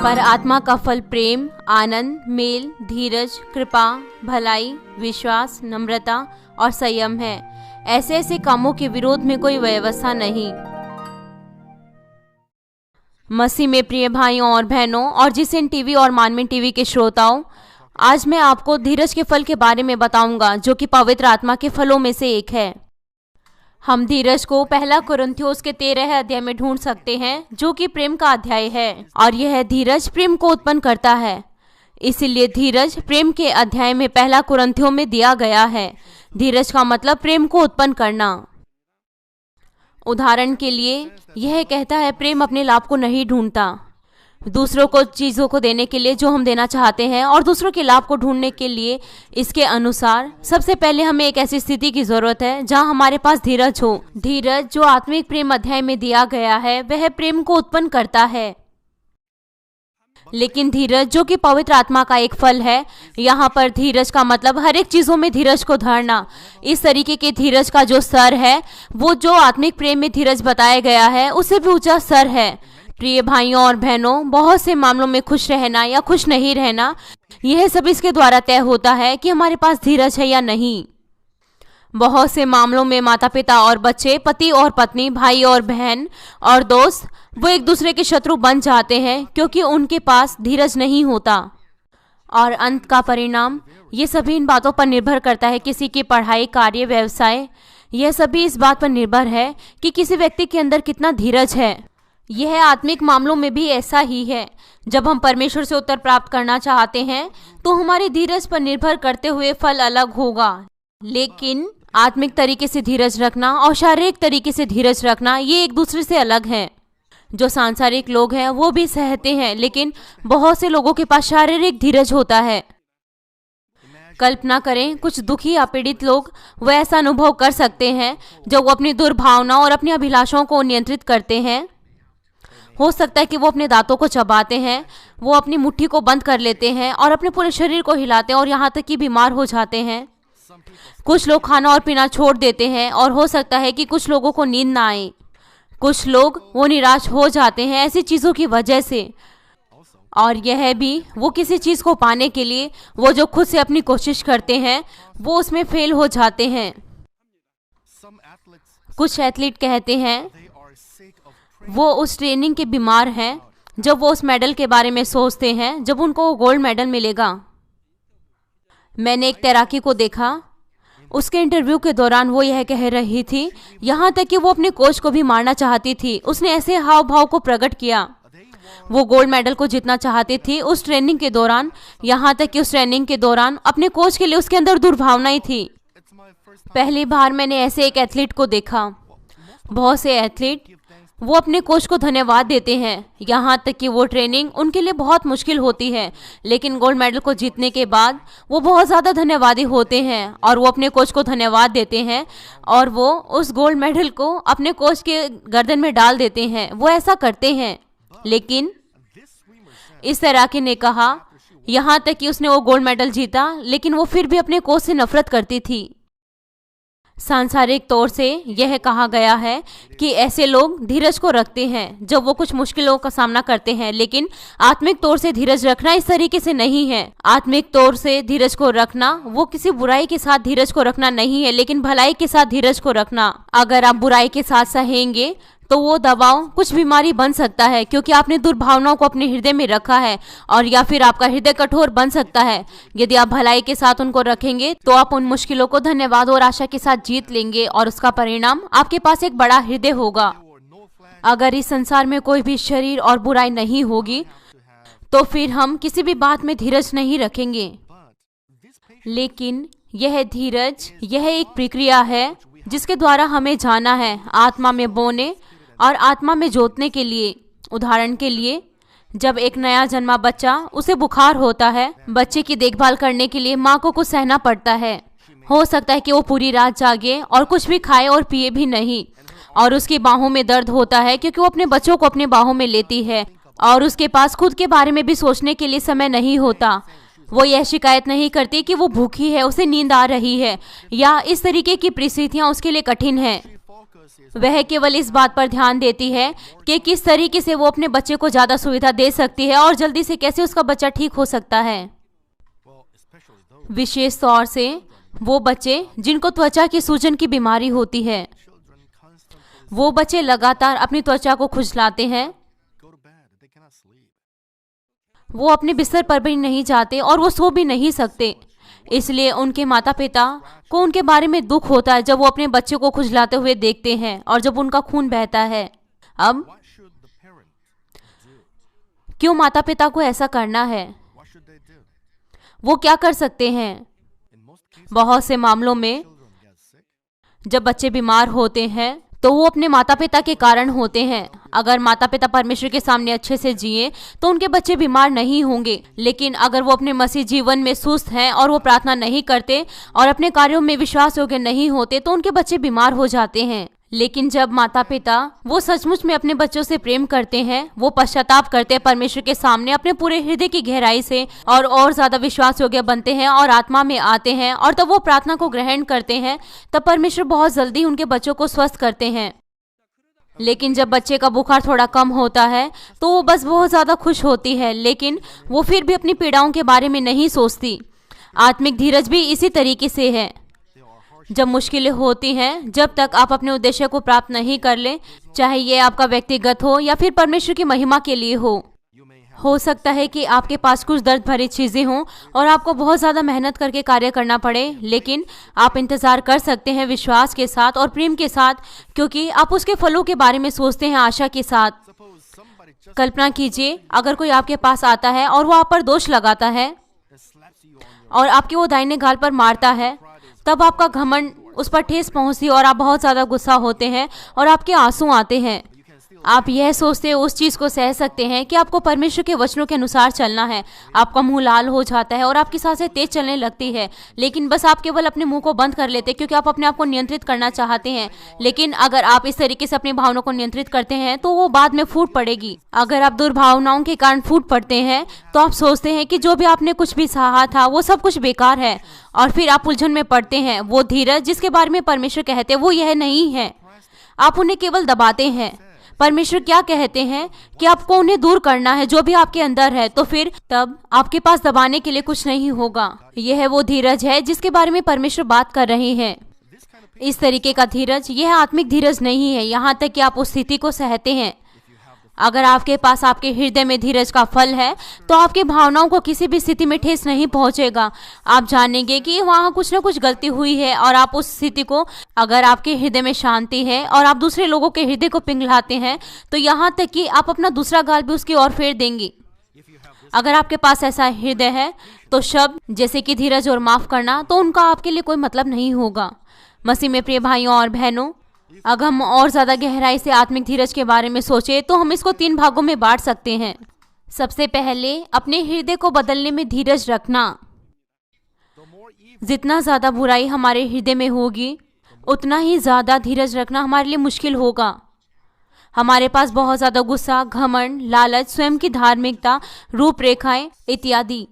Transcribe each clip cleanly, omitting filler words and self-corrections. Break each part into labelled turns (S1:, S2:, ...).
S1: पर आत्मा का फल प्रेम, आनंद, मेल, धीरज, कृपा, भलाई, विश्वास, नम्रता और संयम है। ऐसे ऐसे कामों के विरोध में कोई व्यवस्था नहीं। मसीह में प्रिय भाइयों और बहनों और जिसन टीवी और मानवीन टीवी के श्रोताओं, आज मैं आपको धीरज के फल के बारे में बताऊंगा जो कि पवित्र आत्मा के फलों में से एक है। हम धीरज को पहला कुरिन्थियोस के 13 अध्याय में ढूंढ सकते हैं जो कि प्रेम का अध्याय है और यह धीरज प्रेम को उत्पन्न करता है। इसीलिए धीरज प्रेम के अध्याय में पहला कुरिन्थियों में दिया गया है। धीरज का मतलब प्रेम को उत्पन्न करना। उदाहरण के लिए यह कहता है प्रेम अपने लाभ को नहीं ढूंढता। दूसरों को चीज़ों को देने के लिए जो हम देना चाहते हैं और दूसरों के लाभ को ढूंढने के लिए इसके अनुसार सबसे पहले हमें एक ऐसी स्थिति की जरूरत है जहां हमारे पास धीरज हो। धीरज जो आत्मिक प्रेम अध्याय में दिया गया है वह प्रेम को उत्पन्न करता है। लेकिन धीरज जो कि पवित्र आत्मा का एक फल है, यहाँ पर धीरज का मतलब हर एक चीजों में धीरज को धरना। इस तरीके के धीरज का जो स्तर है वो जो आत्मिक प्रेम में धीरज बताया गया है उससे भी ऊंचा स्तर है। प्रिय भाइयों और बहनों, बहुत से मामलों में खुश रहना या खुश नहीं रहना, यह सब इसके द्वारा तय होता है कि हमारे पास धीरज है या नहीं। बहुत से मामलों में माता पिता और बच्चे, पति और पत्नी, भाई और बहन और दोस्त वो एक दूसरे के शत्रु बन जाते हैं क्योंकि उनके पास धीरज नहीं होता। और अंत का परिणाम ये सभी इन बातों पर निर्भर करता है। किसी की पढ़ाई, कार्य, व्यवसाय, यह सभी इस बात पर निर्भर है कि किसी व्यक्ति के अंदर कितना धीरज है। यह आत्मिक मामलों में भी ऐसा ही है। जब हम परमेश्वर से उत्तर प्राप्त करना चाहते हैं तो हमारी धीरज पर निर्भर करते हुए फल अलग होगा। लेकिन आत्मिक तरीके से धीरज रखना और शारीरिक तरीके से धीरज रखना ये एक दूसरे से अलग है। जो सांसारिक लोग हैं वो भी सहते हैं, लेकिन बहुत से लोगों के पास शारीरिक धीरज होता है। कल्पना करें, कुछ दुखी या पीड़ित लोग वो ऐसा अनुभव कर सकते हैं जब वो अपनी दुर्भावनाओं और अपनी अभिलाषाओं को नियंत्रित करते हैं। हो सकता है कि वो अपने दांतों को चबाते हैं, वो अपनी मुट्ठी को बंद कर लेते हैं और अपने पूरे शरीर को हिलाते हैं और यहाँ तक कि बीमार हो जाते हैं। कुछ लोग खाना और पीना छोड़ देते हैं और हो सकता है कि कुछ लोगों को नींद ना आए। कुछ लोग वो निराश हो जाते हैं ऐसी चीज़ों की वजह से। और यह भी वो किसी चीज़ को पाने के लिए वो जो खुद से अपनी कोशिश करते हैं वो उसमें फेल हो जाते हैं। कुछ एथलीट कहते हैं वो उस ट्रेनिंग के बीमार हैं जब वो उस मेडल के बारे में सोचते हैं जब उनको गोल्ड मेडल मिलेगा। मैंने एक तैराकी को देखा, उसके इंटरव्यू के दौरान वो यह कह रही थी, यहाँ तक कि वो अपने कोच को भी मारना चाहती थी। उसने ऐसे हाव भाव को प्रकट किया। वो गोल्ड मेडल को जीतना चाहती थी उस ट्रेनिंग के दौरान, यहाँ तक कि उस ट्रेनिंग के दौरान अपने कोच के लिए उसके अंदर दुर्भावनाएं थी। पहली बार मैंने ऐसे एक एथलीट को देखा। बहुत से एथलीट वो अपने कोच को धन्यवाद देते हैं, यहाँ तक कि वो ट्रेनिंग उनके लिए बहुत मुश्किल होती है, लेकिन गोल्ड मेडल को जीतने के बाद वो बहुत ज़्यादा धन्यवादी होते हैं और वो अपने कोच को धन्यवाद देते हैं और वो उस गोल्ड मेडल को अपने कोच के गर्दन में डाल देते हैं। वो ऐसा करते हैं। लेकिन इस तैराकी ने कहा, यहाँ तक कि उसने वो गोल्ड मेडल जीता, लेकिन वो फिर भी अपने कोच से नफरत करती थी। सांसारिक तौर से यह कहा गया है कि ऐसे लोग धीरज को रखते हैं जब वो कुछ मुश्किलों का सामना करते हैं, लेकिन आत्मिक तौर से धीरज रखना इस तरीके से नहीं है। आत्मिक तौर से धीरज को रखना वो किसी बुराई के साथ धीरज को रखना नहीं है, लेकिन भलाई के साथ धीरज को रखना। अगर आप बुराई के साथ सहेंगे तो वो दबाव कुछ बीमारी बन सकता है क्योंकि आपने दुर्भावनाओं को अपने हृदय में रखा है, और या फिर आपका हृदय कठोर बन सकता है। यदि आप भलाई के साथ उनको रखेंगे तो आप उन मुश्किलों को धन्यवाद और आशा के साथ जीत लेंगे और उसका परिणाम आपके पास एक बड़ा हृदय होगा। अगर इस संसार में कोई भी शरीर और बुराई नहीं होगी तो फिर हम किसी भी बात में धीरज नहीं रखेंगे। लेकिन यह धीरज यह एक प्रक्रिया है जिसके द्वारा हमें जाना है आत्मा में बोने और आत्मा में जोतने के लिए। उदाहरण के लिए, जब एक नया जन्मा बच्चा उसे बुखार होता है, बच्चे की देखभाल करने के लिए माँ को कुछ सहना पड़ता है। हो सकता है कि वो पूरी रात जागे और कुछ भी खाए और पिए भी नहीं, और उसकी बाहों में दर्द होता है क्योंकि वो अपने बच्चों को अपने बाहों में लेती है और उसके पास खुद के बारे में भी सोचने के लिए समय नहीं होता। वो यह शिकायत नहीं करती कि वो भूखी है, उसे नींद आ रही है या इस तरीके की परिस्थितियाँ उसके लिए कठिन है। वह केवल इस बात पर ध्यान देती है कि किस तरीके से वो अपने बच्चे को ज़्यादा सुविधा दे सकती है और जल्दी से कैसे उसका बच्चा ठीक हो सकता है। विशेष तौर से वो बच्चे जिनको त्वचा की सूजन की बीमारी होती है, वो बच्चे लगातार अपनी त्वचा को खुजलाते हैं, वो अपने बिस्तर पर भी नहीं जाते और वो सो भी नहीं सकते। इसलिए उनके माता पिता को उनके बारे में दुख होता है जब वो अपने बच्चे को खुजलाते हुए देखते हैं और जब उनका खून बहता है। अब क्यों माता पिता को ऐसा करना है? वो क्या कर सकते हैं? बहुत से मामलों में जब बच्चे बीमार होते हैं तो वो अपने माता पिता के कारण होते हैं। अगर माता पिता परमेश्वर के सामने अच्छे से जिए तो उनके बच्चे बीमार नहीं होंगे, लेकिन अगर वो अपने मसीह जीवन में सुस्त हैं और वो प्रार्थना नहीं करते और अपने कार्यों में विश्वास योग्य नहीं होते तो उनके बच्चे बीमार हो जाते हैं। लेकिन जब माता पिता वो सचमुच में अपने बच्चों से प्रेम करते हैं, वो पश्चाताप करते हैं परमेश्वर के सामने अपने पूरे हृदय की गहराई से और ज्यादा विश्वास योग्य बनते हैं और आत्मा में आते हैं और तब वो प्रार्थना को ग्रहण करते हैं, तब परमेश्वर बहुत जल्दी उनके बच्चों को स्वस्थ करते हैं। लेकिन जब बच्चे का बुखार थोड़ा कम होता है तो वो बस बहुत ज़्यादा खुश होती है, लेकिन वो फिर भी अपनी पीड़ाओं के बारे में नहीं सोचती। आत्मिक धीरज भी इसी तरीके से है। जब मुश्किलें होती हैं, जब तक आप अपने उद्देश्य को प्राप्त नहीं कर ले, चाहे ये आपका व्यक्तिगत हो या फिर परमेश्वर की महिमा के लिए हो सकता है कि आपके पास कुछ दर्द भरी चीज़ें हों और आपको बहुत ज़्यादा मेहनत करके कार्य करना पड़े, लेकिन आप इंतज़ार कर सकते हैं विश्वास के साथ और प्रेम के साथ, क्योंकि आप उसके फलों के बारे में सोचते हैं आशा के साथ। कल्पना कीजिए, अगर कोई आपके पास आता है और वो आप पर दोष लगाता है और आपके वो दाहिने गाल पर मारता है, तब आपका घमंड उस पर ठेस पहुंचती और आप बहुत ज़्यादा गुस्सा होते हैं और आपके आंसू आते हैं। आप यह सोचते उस चीज़ को सह सकते हैं कि आपको परमेश्वर के वचनों के अनुसार चलना है। आपका मुंह लाल हो जाता है और आपकी सांसें तेज चलने लगती है, लेकिन बस आप केवल अपने मुंह को बंद कर लेते क्योंकि आप अपने आप को नियंत्रित करना चाहते हैं। लेकिन अगर आप इस तरीके से अपनी भावनाओं को नियंत्रित करते हैं तो वो बाद में फूट पड़ेगी। अगर आप दुर्भावनाओं के कारण फूट पड़ते हैं तो आप सोचते हैं कि जो भी आपने कुछ भी सहा था वो सब कुछ बेकार है और फिर आप उलझन में पड़ते हैं। वो धीरज जिसके बारे में परमेश्वर कहते हैं वो यह नहीं है। आप उन्हें केवल दबाते हैं। परमेश्वर क्या कहते हैं कि आपको उन्हें दूर करना है जो भी आपके अंदर है, तो फिर तब आपके पास दबाने के लिए कुछ नहीं होगा। यह वो धीरज है जिसके बारे में परमेश्वर बात कर रहे हैं। इस तरीके का धीरज यह आत्मिक धीरज नहीं है, यहाँ तक कि आप उस स्थिति को सहते हैं। अगर आपके पास आपके हृदय में धीरज का फल है तो आपकी भावनाओं को किसी भी स्थिति में ठेस नहीं पहुंचेगा। आप जानेंगे कि वहाँ कुछ ना कुछ गलती हुई है और आप उस स्थिति को, अगर आपके हृदय में शांति है और आप दूसरे लोगों के हृदय को पिघलाते हैं तो यहाँ तक कि आप अपना दूसरा गाल भी उसकी ओर फेर देंगे। अगर आपके पास ऐसा हृदय है तो शब्द जैसे कि धीरज और माफ करना तो उनका आपके लिए कोई मतलब नहीं होगा। मसीह में प्रिय भाइयों और बहनों, अगर हम और ज़्यादा गहराई से आत्मिक धीरज के बारे में सोचें तो हम इसको 3 भागों में बांट सकते हैं। सबसे पहले, अपने हृदय को बदलने में धीरज रखना। जितना ज़्यादा बुराई हमारे हृदय में होगी उतना ही ज़्यादा धीरज रखना हमारे लिए मुश्किल होगा। हमारे पास बहुत ज़्यादा गुस्सा, घमंड, लालच, स्वयं की धार्मिकता, रूपरेखाएं इत्यादि।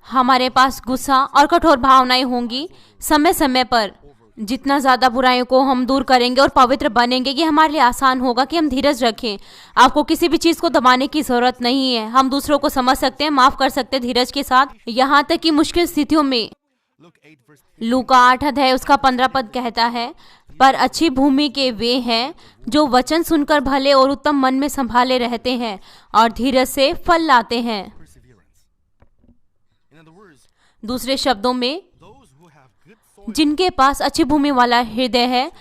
S1: हमारे पास गुस्सा और कठोर भावनाएं होंगी समय समय पर। जितना ज़्यादा बुराइयों को हम दूर करेंगे और पवित्र बनेंगे, ये हमारे लिए आसान होगा कि हम धीरज रखें। आपको किसी भी चीज़ को दबाने की ज़रूरत नहीं है। हम दूसरों को समझ सकते हैं, माफ़ कर सकते हैं धीरज के साथ, यहाँ तक कि मुश्किल स्थितियों में। लूका 8 अध्याय उसका 15 पद कहता है, पर अच्छी भूमि के वे हैं जो वचन सुनकर भले और उत्तम मन में संभाले रहते हैं और धीरज से फल लाते हैं। दूसरे शब्दों में, जिनके पास अच्छी भूमि वाला हृदय है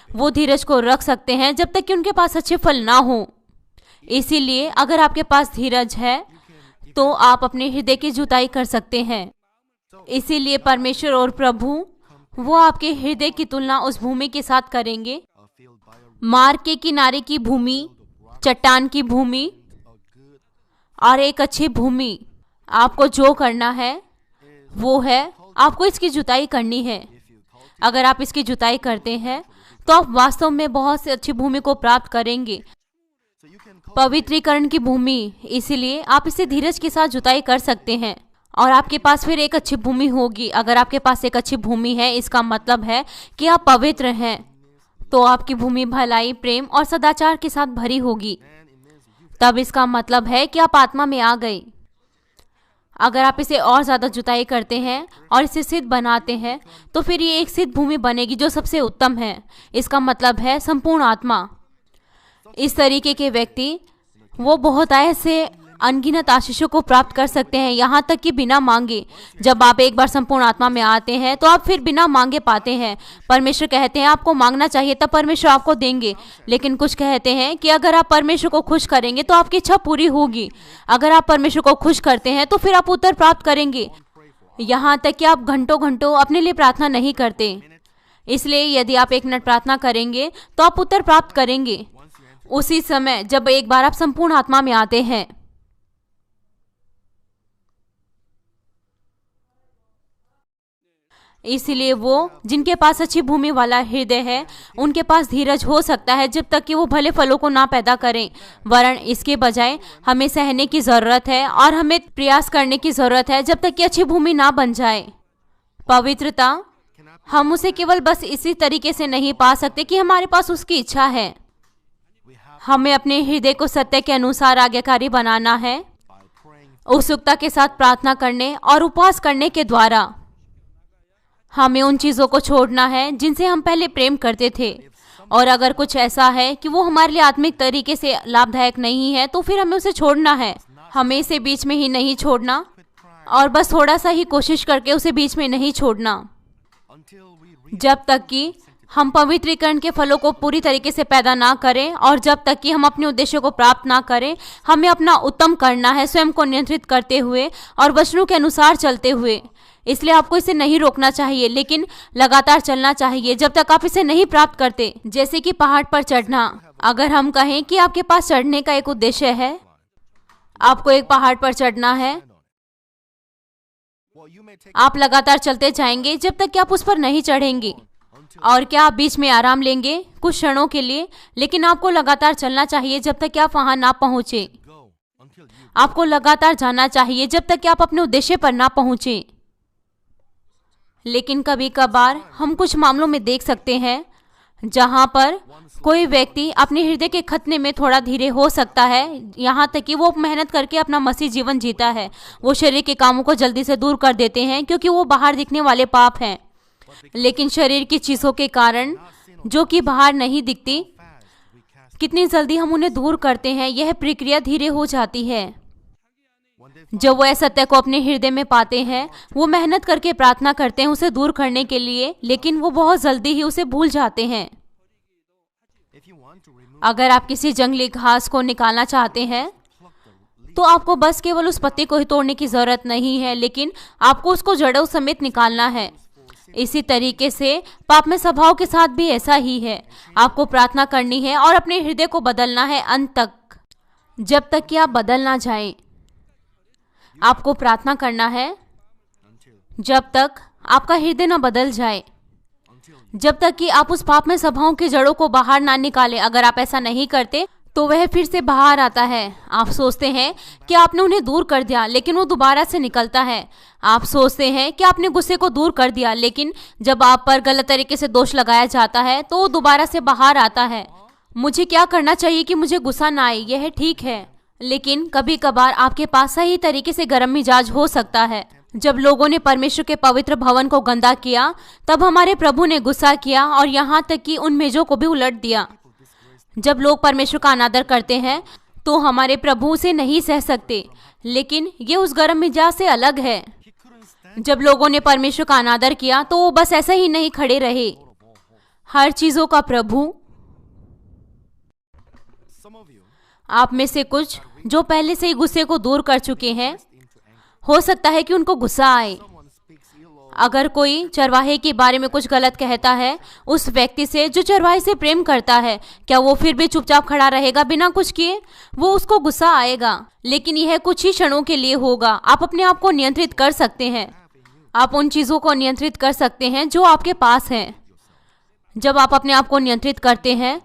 S1: वो धीरज को रख सकते हैं जब तक कि उनके पास अच्छे फल ना हो। इसीलिए अगर आपके पास धीरज है तो आप अपने हृदय की जुताई कर सकते हैं। इसीलिए परमेश्वर और प्रभु वो आपके हृदय की तुलना उस भूमि के साथ करेंगे। मार्ग के किनारे की भूमि, चट्टान की भूमि और एक अच्छी भूमि। आपको जो करना है वो है आपको इसकी जुताई करनी है। अगर आप इसकी जुताई करते हैं तो आप वास्तव में बहुत से अच्छी भूमि को प्राप्त करेंगे, पवित्रीकरण की भूमि। इसीलिए आप इसे धीरज के साथ जुताई कर सकते हैं और आपके पास फिर एक अच्छी भूमि होगी। अगर आपके पास एक अच्छी भूमि है, इसका मतलब है कि आप पवित्र हैं। तो आपकी भूमि भलाई, प्रेम और सदाचार के साथ भरी होगी। तब इसका मतलब है कि आप आत्मा में आ गए। अगर आप इसे और ज़्यादा जुताई करते हैं और इसे सिद्ध बनाते हैं तो फिर ये एक सिद्ध भूमि बनेगी जो सबसे उत्तम है। इसका मतलब है संपूर्ण आत्मा। इस तरीके के व्यक्ति वो बहुत ऐसे अनगिनत आशीषों को प्राप्त कर सकते हैं, यहाँ तक कि बिना मांगे। जब आप एक बार संपूर्ण आत्मा में आते हैं तो आप फिर बिना मांगे पाते हैं। परमेश्वर कहते हैं आपको मांगना चाहिए, तब परमेश्वर आपको देंगे। लेकिन कुछ कहते हैं कि अगर आप परमेश्वर को खुश करेंगे तो आपकी इच्छा पूरी होगी। अगर आप परमेश्वर को खुश करते हैं तो फिर आप उत्तर प्राप्त करेंगे। यहाँ तक कि आप घंटों घंटों अपने लिए प्रार्थना नहीं करते। इसलिए यदि आप 1 मिनट प्रार्थना करेंगे तो आप उत्तर प्राप्त करेंगे उसी समय जब एक बार आप संपूर्ण आत्मा में आते हैं। इसलिए वो जिनके पास अच्छी भूमि वाला हृदय है उनके पास धीरज हो सकता है जब तक कि वो भले फलों को ना पैदा करें, वरन इसके बजाय हमें सहने की ज़रूरत है और हमें प्रयास करने की ज़रूरत है जब तक कि अच्छी भूमि ना बन जाए। पवित्रता हम उसे केवल बस इसी तरीके से नहीं पा सकते कि हमारे पास उसकी इच्छा है। हमें अपने हृदय को सत्य के अनुसार आज्ञाकारी बनाना है, उत्सुकता के साथ प्रार्थना करने और उपवास करने के द्वारा। हमें उन चीज़ों को छोड़ना है जिनसे हम पहले प्रेम करते थे, और अगर कुछ ऐसा है कि वो हमारे लिए आत्मिक तरीके से लाभदायक नहीं है तो फिर हमें उसे छोड़ना है। हमें इसे बीच में ही नहीं छोड़ना, और बस थोड़ा सा ही कोशिश करके उसे बीच में नहीं छोड़ना। जब तक कि हम पवित्रीकरण के फलों को पूरी तरीके से पैदा ना करें और जब तक कि हम अपने उद्देश्य को प्राप्त ना करें, हमें अपना उत्तम करना है, स्वयं को नियंत्रित करते हुए और वचनों के अनुसार चलते हुए। इसलिए आपको इसे नहीं रोकना चाहिए, लेकिन लगातार चलना चाहिए जब तक आप इसे नहीं प्राप्त करते। जैसे कि पहाड़ पर चढ़ना। अगर हम कहें कि आपके पास चढ़ने का एक उद्देश्य है, आपको एक पहाड़ पर चढ़ना है, आप लगातार चलते जाएंगे जब तक कि आप उस पर नहीं चढ़ेंगे। और क्या आप बीच में आराम लेंगे कुछ क्षणों के लिए? लेकिन आपको लगातार चलना चाहिए जब तक कि आप वहां ना पहुंचे। आपको लगातार जाना चाहिए जब तक कि आप अपने उद्देश्य पर ना पहुंचे। लेकिन कभी कभार हम कुछ मामलों में देख सकते हैं जहां पर कोई व्यक्ति अपने हृदय के खतने में थोड़ा धीरे हो सकता है, यहाँ तक कि वो मेहनत करके अपना मसीह जीवन जीता है। वो शरीर के कामों को जल्दी से दूर कर देते हैं क्योंकि वो बाहर दिखने वाले पाप हैं। लेकिन शरीर की चीज़ों के कारण जो कि बाहर नहीं दिखती, कितनी जल्दी हम उन्हें दूर करते हैं, यह प्रक्रिया धीरे हो जाती है। जब वो इस सत्य को अपने हृदय में पाते हैं, वो मेहनत करके प्रार्थना करते हैं उसे दूर करने के लिए, लेकिन वो बहुत जल्दी ही उसे भूल जाते हैं। अगर आप किसी जंगली घास को निकालना चाहते हैं तो आपको बस केवल उस पत्ते को ही तोड़ने की जरूरत नहीं है, लेकिन आपको उसको जड़ों समेत निकालना है। इसी तरीके से पाप में स्वभाव के साथ भी ऐसा ही है। आपको प्रार्थना करनी है और अपने हृदय को बदलना है अंत तक, जब तक कि आप बदल ना जाएं। आपको प्रार्थना करना है जब तक आपका हृदय ना बदल जाए, जब तक कि आप उस पाप में स्वभाव की जड़ों को बाहर ना निकालें। अगर आप ऐसा नहीं करते तो वह फिर से बाहर आता है। आप सोचते हैं कि आपने उन्हें दूर कर दिया, लेकिन वो दोबारा से निकलता है। आप सोचते हैं कि आपने गुस्से को दूर कर दिया, लेकिन जब आप पर गलत तरीके से दोष लगाया जाता है तो वो दोबारा से बाहर आता है। मुझे क्या करना चाहिए कि मुझे गुस्सा ना आए, यह ठीक है। लेकिन कभी कभार आपके पास सही तरीके से गर्म मिजाज हो सकता है। जब लोगों ने परमेश्वर के पवित्र भवन को गंदा किया, तब हमारे प्रभु ने गुस्सा किया और यहाँ तक कि उन मेजों को भी उलट दिया। जब लोग परमेश्वर का अनादर करते हैं तो हमारे प्रभु उसे नहीं सह सकते, लेकिन ये उस गर्म मिजाज से अलग है। जब लोगों ने परमेश्वर का अनादर किया तो वो बस ऐसे ही नहीं खड़े रहे। हर चीजों का प्रभु, आप में से कुछ जो पहले से ही गुस्से को दूर कर चुके हैं, हो सकता है कि उनको गुस्सा आए। अगर कोई चरवाहे के बारे में कुछ गलत कहता है उस व्यक्ति से जो चरवाहे से प्रेम करता है, क्या वो फिर भी चुपचाप खड़ा रहेगा बिना कुछ किए? वो उसको गुस्सा आएगा, लेकिन यह कुछ ही क्षणों के लिए होगा। आप अपने आप को नियंत्रित कर सकते हैं। आप उन चीज़ों को नियंत्रित कर सकते हैं जो आपके पास हैं। जब आप अपने आप को नियंत्रित करते हैं,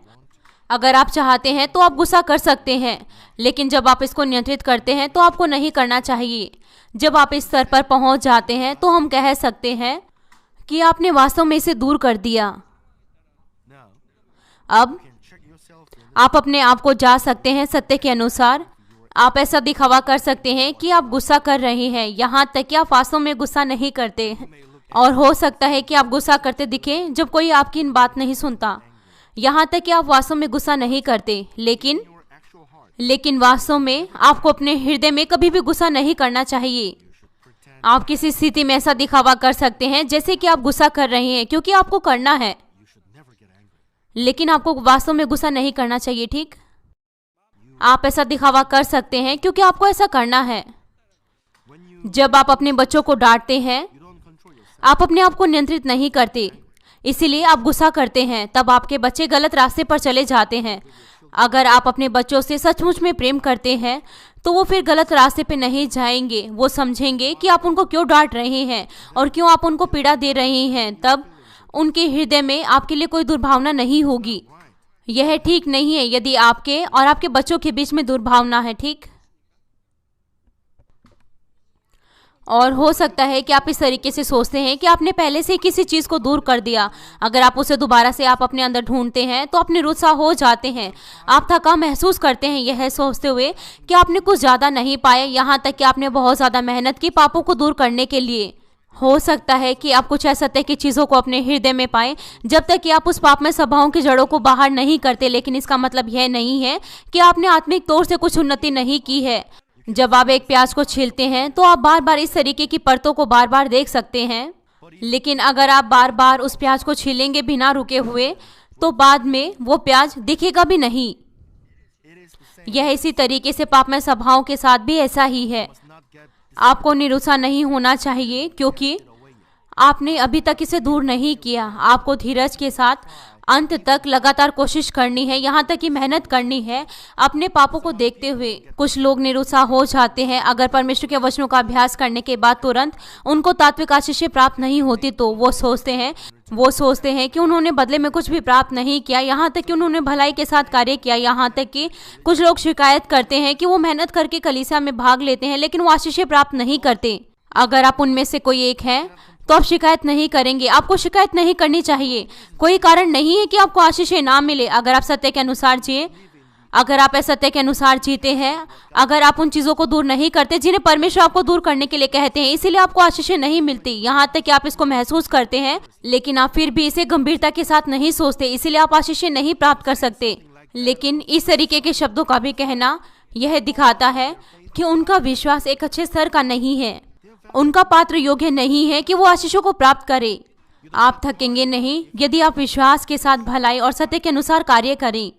S1: अगर आप चाहते हैं तो आप गुस्सा कर सकते हैं, लेकिन जब आप इसको नियंत्रित करते हैं तो आपको नहीं करना चाहिए। जब आप इस स्तर पर पहुंच जाते हैं तो हम कह सकते हैं कि आपने वास्तव में इसे दूर कर दिया। अब आप अपने आप को जा सकते हैं सत्य के अनुसार। आप ऐसा दिखावा कर सकते हैं कि आप गुस्सा कर रहे हैं, यहाँ तक कि आप वास्तव में गुस्सा नहीं करते। और हो सकता है कि आप गुस्सा करते दिखें जब कोई आपकी इन बात नहीं सुनता, यहाँ तक कि आप वास्तव में गुस्सा नहीं करते। लेकिन वास्तव में आपको अपने हृदय में कभी भी गुस्सा नहीं करना चाहिए। आप किसी स्थिति में ऐसा दिखावा कर सकते हैं जैसे कि आप गुस्सा कर रहे हैं, क्योंकि आपको करना है, लेकिन आपको वास्तव में गुस्सा नहीं करना चाहिए। ठीक, आप ऐसा दिखावा कर सकते हैं क्योंकि आपको ऐसा करना है। जब आप अपने बच्चों को डांटते हैं, आप अपने आप को नियंत्रित नहीं करते, इसीलिए आप गुस्सा करते हैं, तब आपके बच्चे गलत रास्ते पर चले जाते हैं। अगर आप अपने बच्चों से सचमुच में प्रेम करते हैं तो वो फिर गलत रास्ते पे नहीं जाएंगे। वो समझेंगे कि आप उनको क्यों डांट रहे हैं और क्यों आप उनको पीड़ा दे रहे हैं, तब उनके हृदय में आपके लिए कोई दुर्भावना नहीं होगी। यह ठीक नहीं है यदि आपके और आपके बच्चों के बीच में दुर्भावना है। ठीक, और हो सकता है कि आप इस तरीके से सोचते हैं कि आपने पहले से किसी चीज़ को दूर कर दिया, अगर आप उसे दोबारा से आप अपने अंदर ढूंढते हैं तो आप निरुत्साह हो जाते हैं, आप थका महसूस करते हैं, यह सोचते हुए कि आपने कुछ ज़्यादा नहीं पाया, यहाँ तक कि आपने बहुत ज़्यादा मेहनत की पापों को दूर करने के लिए। हो सकता है कि आप कुछ असत्य की चीज़ों को अपने हृदय में पाएं जब तक कि आप उस पाप में स्वभावों की जड़ों को बाहर नहीं करते, लेकिन इसका मतलब यह नहीं है कि आपने आत्मिक तौर से कुछ उन्नति नहीं की है। जब आप एक प्याज को छीलते हैं तो आप बार बार इस तरीके की परतों को बार बार देख सकते हैं, लेकिन अगर आप बार बार उस प्याज को छीलेंगे बिना रुके हुए तो बाद में वो प्याज दिखेगा भी नहीं। यह इसी तरीके से पाप में स्वभावों के साथ भी ऐसा ही है। आपको निरुत्साह नहीं होना चाहिए क्योंकि आपने अभी तक इसे दूर नहीं किया। आपको धीरज के साथ अंत तक लगातार कोशिश करनी है, यहाँ तक कि मेहनत करनी है अपने पापों को देखते हुए। कुछ लोग निरुत्साह हो जाते हैं अगर परमेश्वर के वचनों का अभ्यास करने के बाद तुरंत उनको तात्विक आशीषें प्राप्त नहीं होती, तो वो सोचते हैं कि उन्होंने बदले में कुछ भी प्राप्त नहीं किया, यहाँ तक कि उन्होंने भलाई के साथ कार्य किया। यहाँ तक कि कुछ लोग शिकायत करते हैं कि वो मेहनत करके कलीसिया में भाग लेते हैं लेकिन वो आशीषें प्राप्त नहीं करते। अगर आप उनमें से कोई एक हैं तो आप शिकायत नहीं करेंगे। आपको शिकायत नहीं करनी चाहिए। कोई कारण नहीं है कि आपको आशीषें ना मिले अगर आप सत्य के अनुसार जिए। अगर आप सत्य के अनुसार जीते हैं, अगर आप उन चीज़ों को दूर नहीं करते जिन्हें परमेश्वर आपको दूर करने के लिए कहते हैं, इसीलिए आपको आशीषें नहीं मिलती। यहाँ तक कि आप इसको महसूस करते हैं लेकिन आप फिर भी इसे गंभीरता के साथ नहीं सोचते, इसीलिए आप आशीषें नहीं प्राप्त कर सकते। लेकिन इस तरीके के शब्दों का भी कहना यह दिखाता है कि उनका विश्वास एक अच्छे स्तर का नहीं है, उनका पात्र योग्य नहीं है कि वो आशीषों को प्राप्त करे। आप थकेंगे नहीं यदि आप विश्वास के साथ भलाई और सत्य के अनुसार कार्य करें।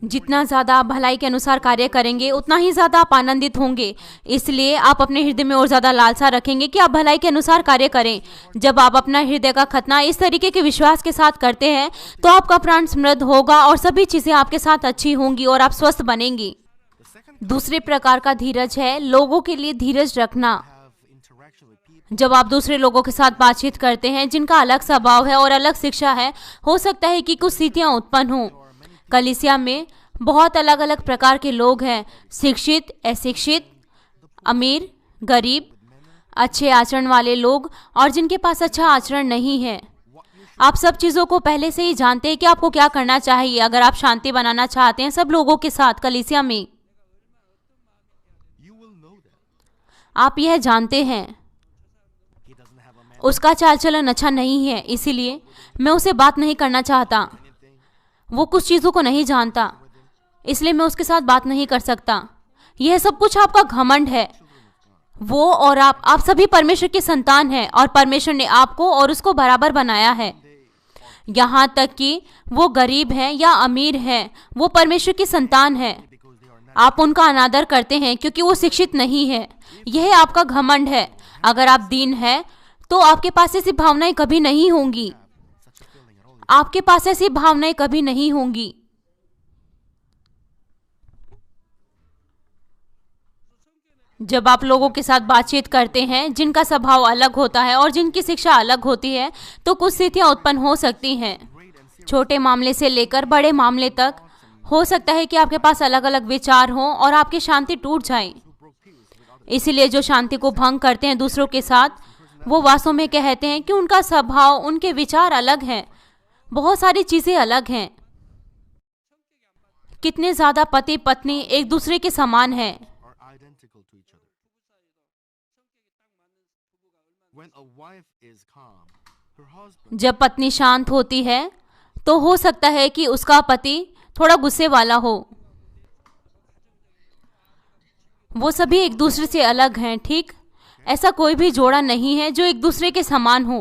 S1: जितना ज़्यादा आप भलाई के अनुसार कार्य करेंगे उतना ही ज़्यादा आप आनंदित होंगे। इसलिए आप अपने हृदय में और ज़्यादा लालसा रखेंगे कि आप भलाई के अनुसार कार्य करें। जब आप अपना हृदय का खतना इस तरीके के विश्वास के साथ करते हैं तो आपका प्राण समृद्ध होगा और सभी चीज़ें आपके साथ अच्छी होंगी और आप स्वस्थ बनेंगे। दूसरे प्रकार का धीरज है लोगों के लिए धीरज रखना। जब आप दूसरे लोगों के साथ बातचीत करते हैं जिनका अलग स्वभाव है और अलग शिक्षा है, हो सकता है कि कुछ स्थितियां उत्पन्न हों। कलीसिया में बहुत अलग अलग प्रकार के लोग हैं, शिक्षित, अशिक्षित, अमीर, गरीब, अच्छे आचरण वाले लोग और जिनके पास अच्छा आचरण नहीं है। आप सब चीज़ों को पहले से ही जानते हैं कि आपको क्या करना चाहिए अगर आप शांति बनाना चाहते हैं सब लोगों के साथ कलीसिया में। आप यह जानते हैं उसका चाल चलन अच्छा नहीं है, इसीलिए मैं उसे बात नहीं करना चाहता। वो कुछ चीज़ों को नहीं जानता, इसलिए मैं उसके साथ बात नहीं कर सकता। यह सब कुछ आपका घमंड है। वो और आप सभी परमेश्वर के संतान हैं और परमेश्वर ने आपको और उसको बराबर बनाया है। यहाँ तक कि वो गरीब हैं या अमीर हैं, वो परमेश्वर की संतान है। आप उनका अनादर करते हैं क्योंकि वो शिक्षित नहीं है। यह आपका घमंड है। अगर आप दीन हैं तो आपके पास ऐसी भावनाएं कभी नहीं होंगी। आपके पास ऐसी भावनाएं कभी नहीं होंगी। जब आप लोगों के साथ बातचीत करते हैं जिनका स्वभाव अलग होता है और जिनकी शिक्षा अलग होती है, तो कुछ स्थितियां उत्पन्न हो सकती हैं। छोटे मामले से लेकर बड़े मामले तक हो सकता है कि आपके पास अलग अलग विचार हों और आपकी शांति टूट जाए। इसीलिए जो शांति को भंग करते हैं दूसरों के साथ, वो वास्तव में कहते हैं कि उनका स्वभाव, उनके विचार अलग हैं, बहुत सारी चीज़ें अलग हैं। कितने ज्यादा पति पत्नी एक दूसरे के समान हैं।
S2: are identical to each other. When a wife is calm, her husband
S1: जब पत्नी शांत होती है तो हो सकता है कि उसका पति थोड़ा गुस्से वाला हो। वो सभी एक दूसरे से अलग हैं, ठीक? ऐसा कोई भी जोड़ा नहीं है जो एक दूसरे के समान हो।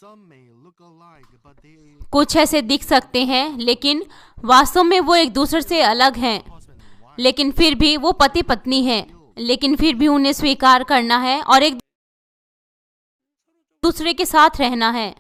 S2: some may look alike, but they
S1: कुछ ऐसे दिख सकते हैं लेकिन वास्तव में वो एक दूसरे से अलग हैं।
S2: husband and wife
S1: लेकिन फिर भी वो पति पत्नी हैं। लेकिन फिर भी उन्हें स्वीकार करना है और एक दूसरे के साथ रहना है।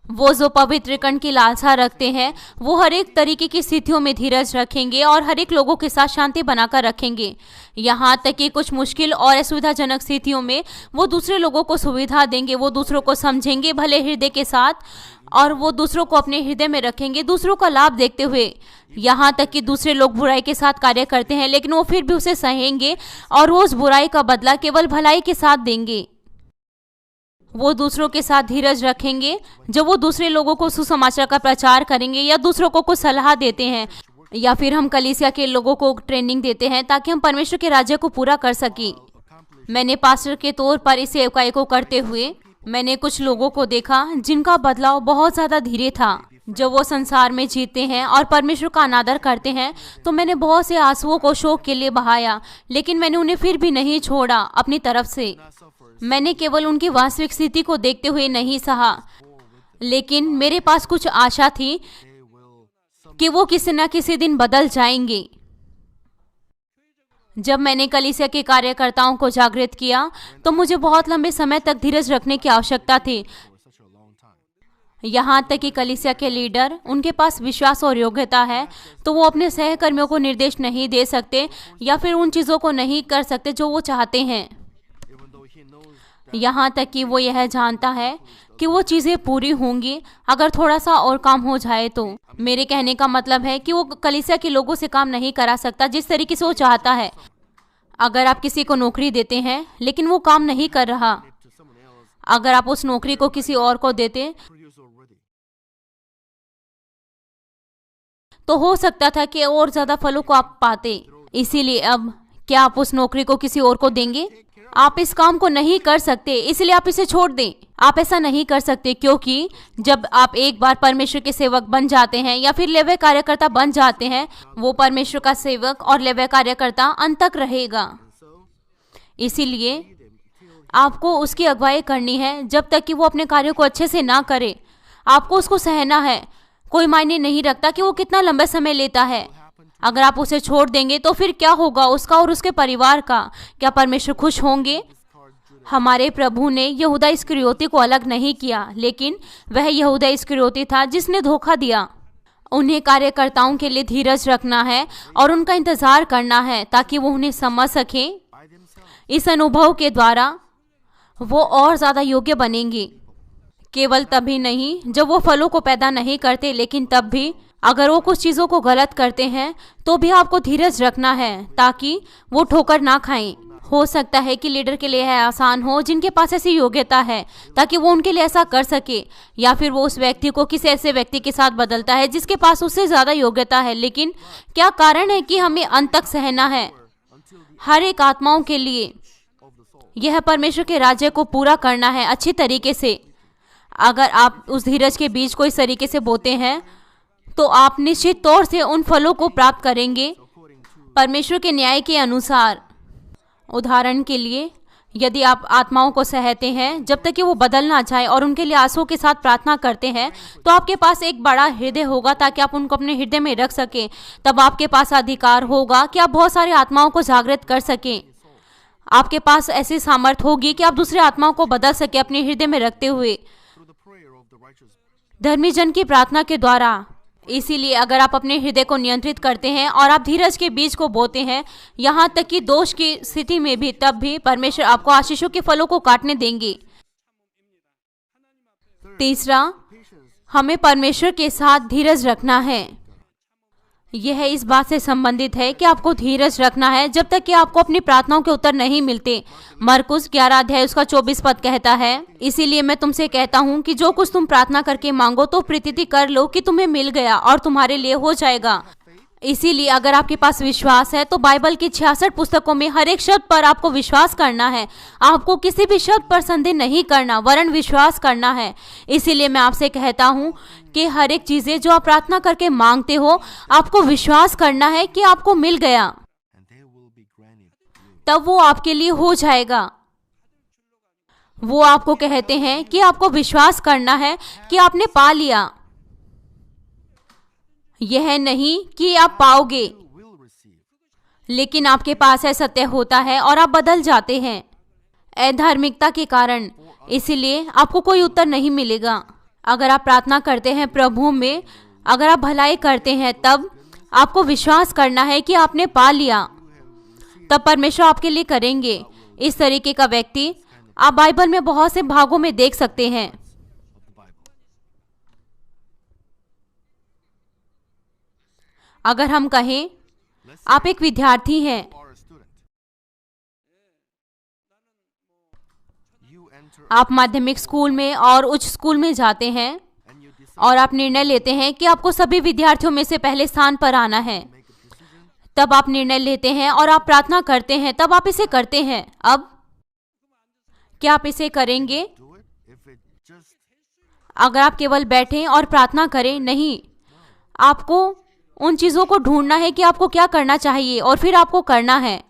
S1: वो जो पवित्र कण की लालसा रखते हैं वो हर एक तरीके की स्थितियों में धीरज रखेंगे और हर एक लोगों के साथ शांति बनाकर रखेंगे। यहाँ तक कि कुछ मुश्किल और असुविधाजनक स्थितियों में वो दूसरे लोगों को सुविधा देंगे, वो दूसरों को समझेंगे भले हृदय के साथ, और वो दूसरों को अपने हृदय में रखेंगे दूसरों का लाभ देखते हुए। यहाँ तक कि दूसरे लोग बुराई के साथ कार्य करते हैं लेकिन वो फिर भी उसे सहेंगे और वो उस बुराई का बदला केवल भलाई के साथ देंगे। वो दूसरों के साथ धीरज रखेंगे जब वो दूसरे लोगों को सुसमाचार का प्रचार करेंगे या दूसरों को कुछ सलाह देते हैं, या फिर हम कलीसिया के लोगों को ट्रेनिंग देते हैं ताकि हम परमेश्वर के राज्य को पूरा कर सकें। मैंने पास्टर के तौर पर इस सेवकाई को करते हुए मैंने कुछ लोगों को देखा जिनका बदलाव बहुत ज़्यादा धीरे था। जब वो संसार में जीते हैं और परमेश्वर का अनादर करते हैं तो मैंने बहुत से आंसुओं को शोक के लिए बहाया, लेकिन मैंने उन्हें फिर भी नहीं छोड़ा अपनी तरफ से। मैंने केवल उनकी वास्तविक स्थिति को देखते हुए नहीं सहा, लेकिन मेरे पास कुछ आशा थी कि वो किसी न किसी दिन बदल जाएंगे। जब मैंने कलीसिया के कार्यकर्ताओं को जागृत किया तो मुझे बहुत लंबे समय तक धीरज रखने की आवश्यकता थी।
S2: for such a long time.
S1: यहाँ तक कि कलीसिया के लीडर, उनके पास विश्वास और योग्यता है तो वो अपने सहकर्मियों को निर्देश नहीं दे सकते या फिर उन चीज़ों को नहीं कर सकते जो वो चाहते हैं।
S2: Even though he knows
S1: यहाँ तक कि वो यह जानता है कि वो चीज़ें पूरी होंगी अगर थोड़ा सा और काम हो जाए तो। मेरे कहने का मतलब है कि वो कलीसिया के लोगों से काम नहीं करा सकता जिस तरीके से वो चाहता है। अगर आप किसी को नौकरी देते हैं लेकिन वो काम नहीं कर रहा,
S2: to someone else
S1: अगर आप उस नौकरी को किसी और को देते
S2: produce already.
S1: तो हो सकता था कि और ज़्यादा फलों को आप पाते। इसीलिए अब क्या आप उस नौकरी को किसी और को देंगे? आप इस काम को नहीं कर सकते, इसलिए आप इसे छोड़ दें। आप ऐसा नहीं कर सकते क्योंकि जब आप एक बार परमेश्वर के सेवक बन जाते हैं या फिर लेवी कार्यकर्ता बन जाते हैं, वो परमेश्वर का सेवक और लेवी कार्यकर्ता अंत तक रहेगा। इसीलिए आपको उसकी अगुवाई करनी है जब तक कि वो अपने कार्यों को अच्छे से ना करे। आपको उसको सहना है। कोई मायने नहीं रखता कि वो कितना लंबा समय लेता है। अगर आप उसे छोड़ देंगे तो फिर क्या होगा उसका और उसके परिवार का? क्या परमेश्वर खुश होंगे? हमारे प्रभु ने यहूदा इस्करियोती को अलग नहीं किया, लेकिन वह यहूदा इस्करियोती था जिसने धोखा दिया। उन्हें कार्यकर्ताओं के लिए धीरज रखना है और उनका इंतजार करना है ताकि वो उन्हें समझ सकें।
S2: By themselves,
S1: इस अनुभव के द्वारा वो और ज़्यादा योग्य बनेंगे। केवल तभी नहीं जब वो फलों को पैदा नहीं करते, लेकिन तब भी अगर वो कुछ चीज़ों को गलत करते हैं तो भी आपको धीरज रखना है ताकि वो ठोकर ना खाएं। हो सकता है कि लीडर के लिए यह आसान हो जिनके पास ऐसी योग्यता है ताकि वो उनके लिए ऐसा कर सके, या फिर वो उस व्यक्ति को किसी ऐसे व्यक्ति के साथ बदलता है जिसके पास उससे ज़्यादा योग्यता है। लेकिन क्या कारण है कि हमें अंत तक सहना है? हर एक आत्माओं के लिए यह परमेश्वर के राज्य को पूरा करना है अच्छी तरीके से। अगर आप उस धीरज के बीज को इस तरीके से बोते हैं तो आप निश्चित तौर से उन फलों को प्राप्त करेंगे परमेश्वर के न्याय के अनुसार। उदाहरण के लिए, यदि आप आत्माओं को सहते हैं जब तक कि वो बदल ना जाए और उनके लिए आंसुओं के साथ प्रार्थना करते हैं, तो आपके पास एक बड़ा हृदय होगा ताकि आप उनको अपने हृदय में रख सकें। तब आपके पास अधिकार होगा कि आप बहुत सारी आत्माओं को जागृत कर सकें। आपके पास ऐसी सामर्थ होगी कि आप दूसरे आत्माओं को बदल सके अपने हृदय में रखते हुए
S2: through the prayer of the righteous.
S1: धर्मी जन की प्रार्थना के द्वारा। इसीलिए अगर आप अपने हृदय को नियंत्रित करते हैं और आप धीरज के बीज को बोते हैं, यहाँ तक कि दोष की स्थिति में भी, तब भी परमेश्वर आपको आशीषों के फलों को काटने देंगे। तीसरा, हमें परमेश्वर के साथ धीरज रखना है। यह इस बात से संबंधित है कि आपको धीरज रखना है जब तक कि आपको अपनी प्रार्थनाओं के उत्तर नहीं मिलते। मरकुस 11 अध्याय उसका 24 पद कहता है, इसीलिए मैं तुमसे कहता हूँ कि जो कुछ तुम प्रार्थना करके मांगो तो प्रतीति कर लो कि तुम्हें मिल गया और तुम्हारे लिए हो जाएगा। इसीलिए अगर आपके पास विश्वास है तो बाइबल की 66 पुस्तकों में हर एक शब्द पर आपको विश्वास करना है। आपको किसी भी शब्द पर संदेह नहीं करना, वरन विश्वास करना है। इसीलिए मैं आपसे कहता हूँ कि हर एक चीजें जो आप प्रार्थना करके मांगते हो, आपको विश्वास करना है कि आपको मिल गया, तब वो आपके लिए हो जाएगा। वो आपको कहते हैं कि आपको विश्वास करना है कि आपने पा लिया, यह नहीं कि आप पाओगे, लेकिन आपके पास है सत्य होता है और आप बदल जाते हैं अधार्मिकता के कारण। इसीलिए आपको कोई उत्तर नहीं मिलेगा। अगर आप प्रार्थना करते हैं प्रभु में, अगर आप भलाई करते हैं, तब आपको विश्वास करना है कि आपने पा लिया, तब परमेश्वर आपके लिए करेंगे। इस तरीके का व्यक्ति आप बाइबल में बहुत से भागों में देख सकते हैं। अगर हम कहें आप एक विद्यार्थी हैं, आप माध्यमिक स्कूल में और उच्च स्कूल में जाते हैं और आप निर्णय लेते हैं कि आपको सभी विद्यार्थियों में से पहले स्थान पर आना है। तब आप निर्णय लेते हैं और आप प्रार्थना करते हैं, तब आप इसे करते हैं। अब क्या आप इसे करेंगे अगर आप केवल बैठें और प्रार्थना करें? नहीं, आपको उन चीजों को ढूंढना है कि आपको क्या करना चाहिए और फिर आपको करना है।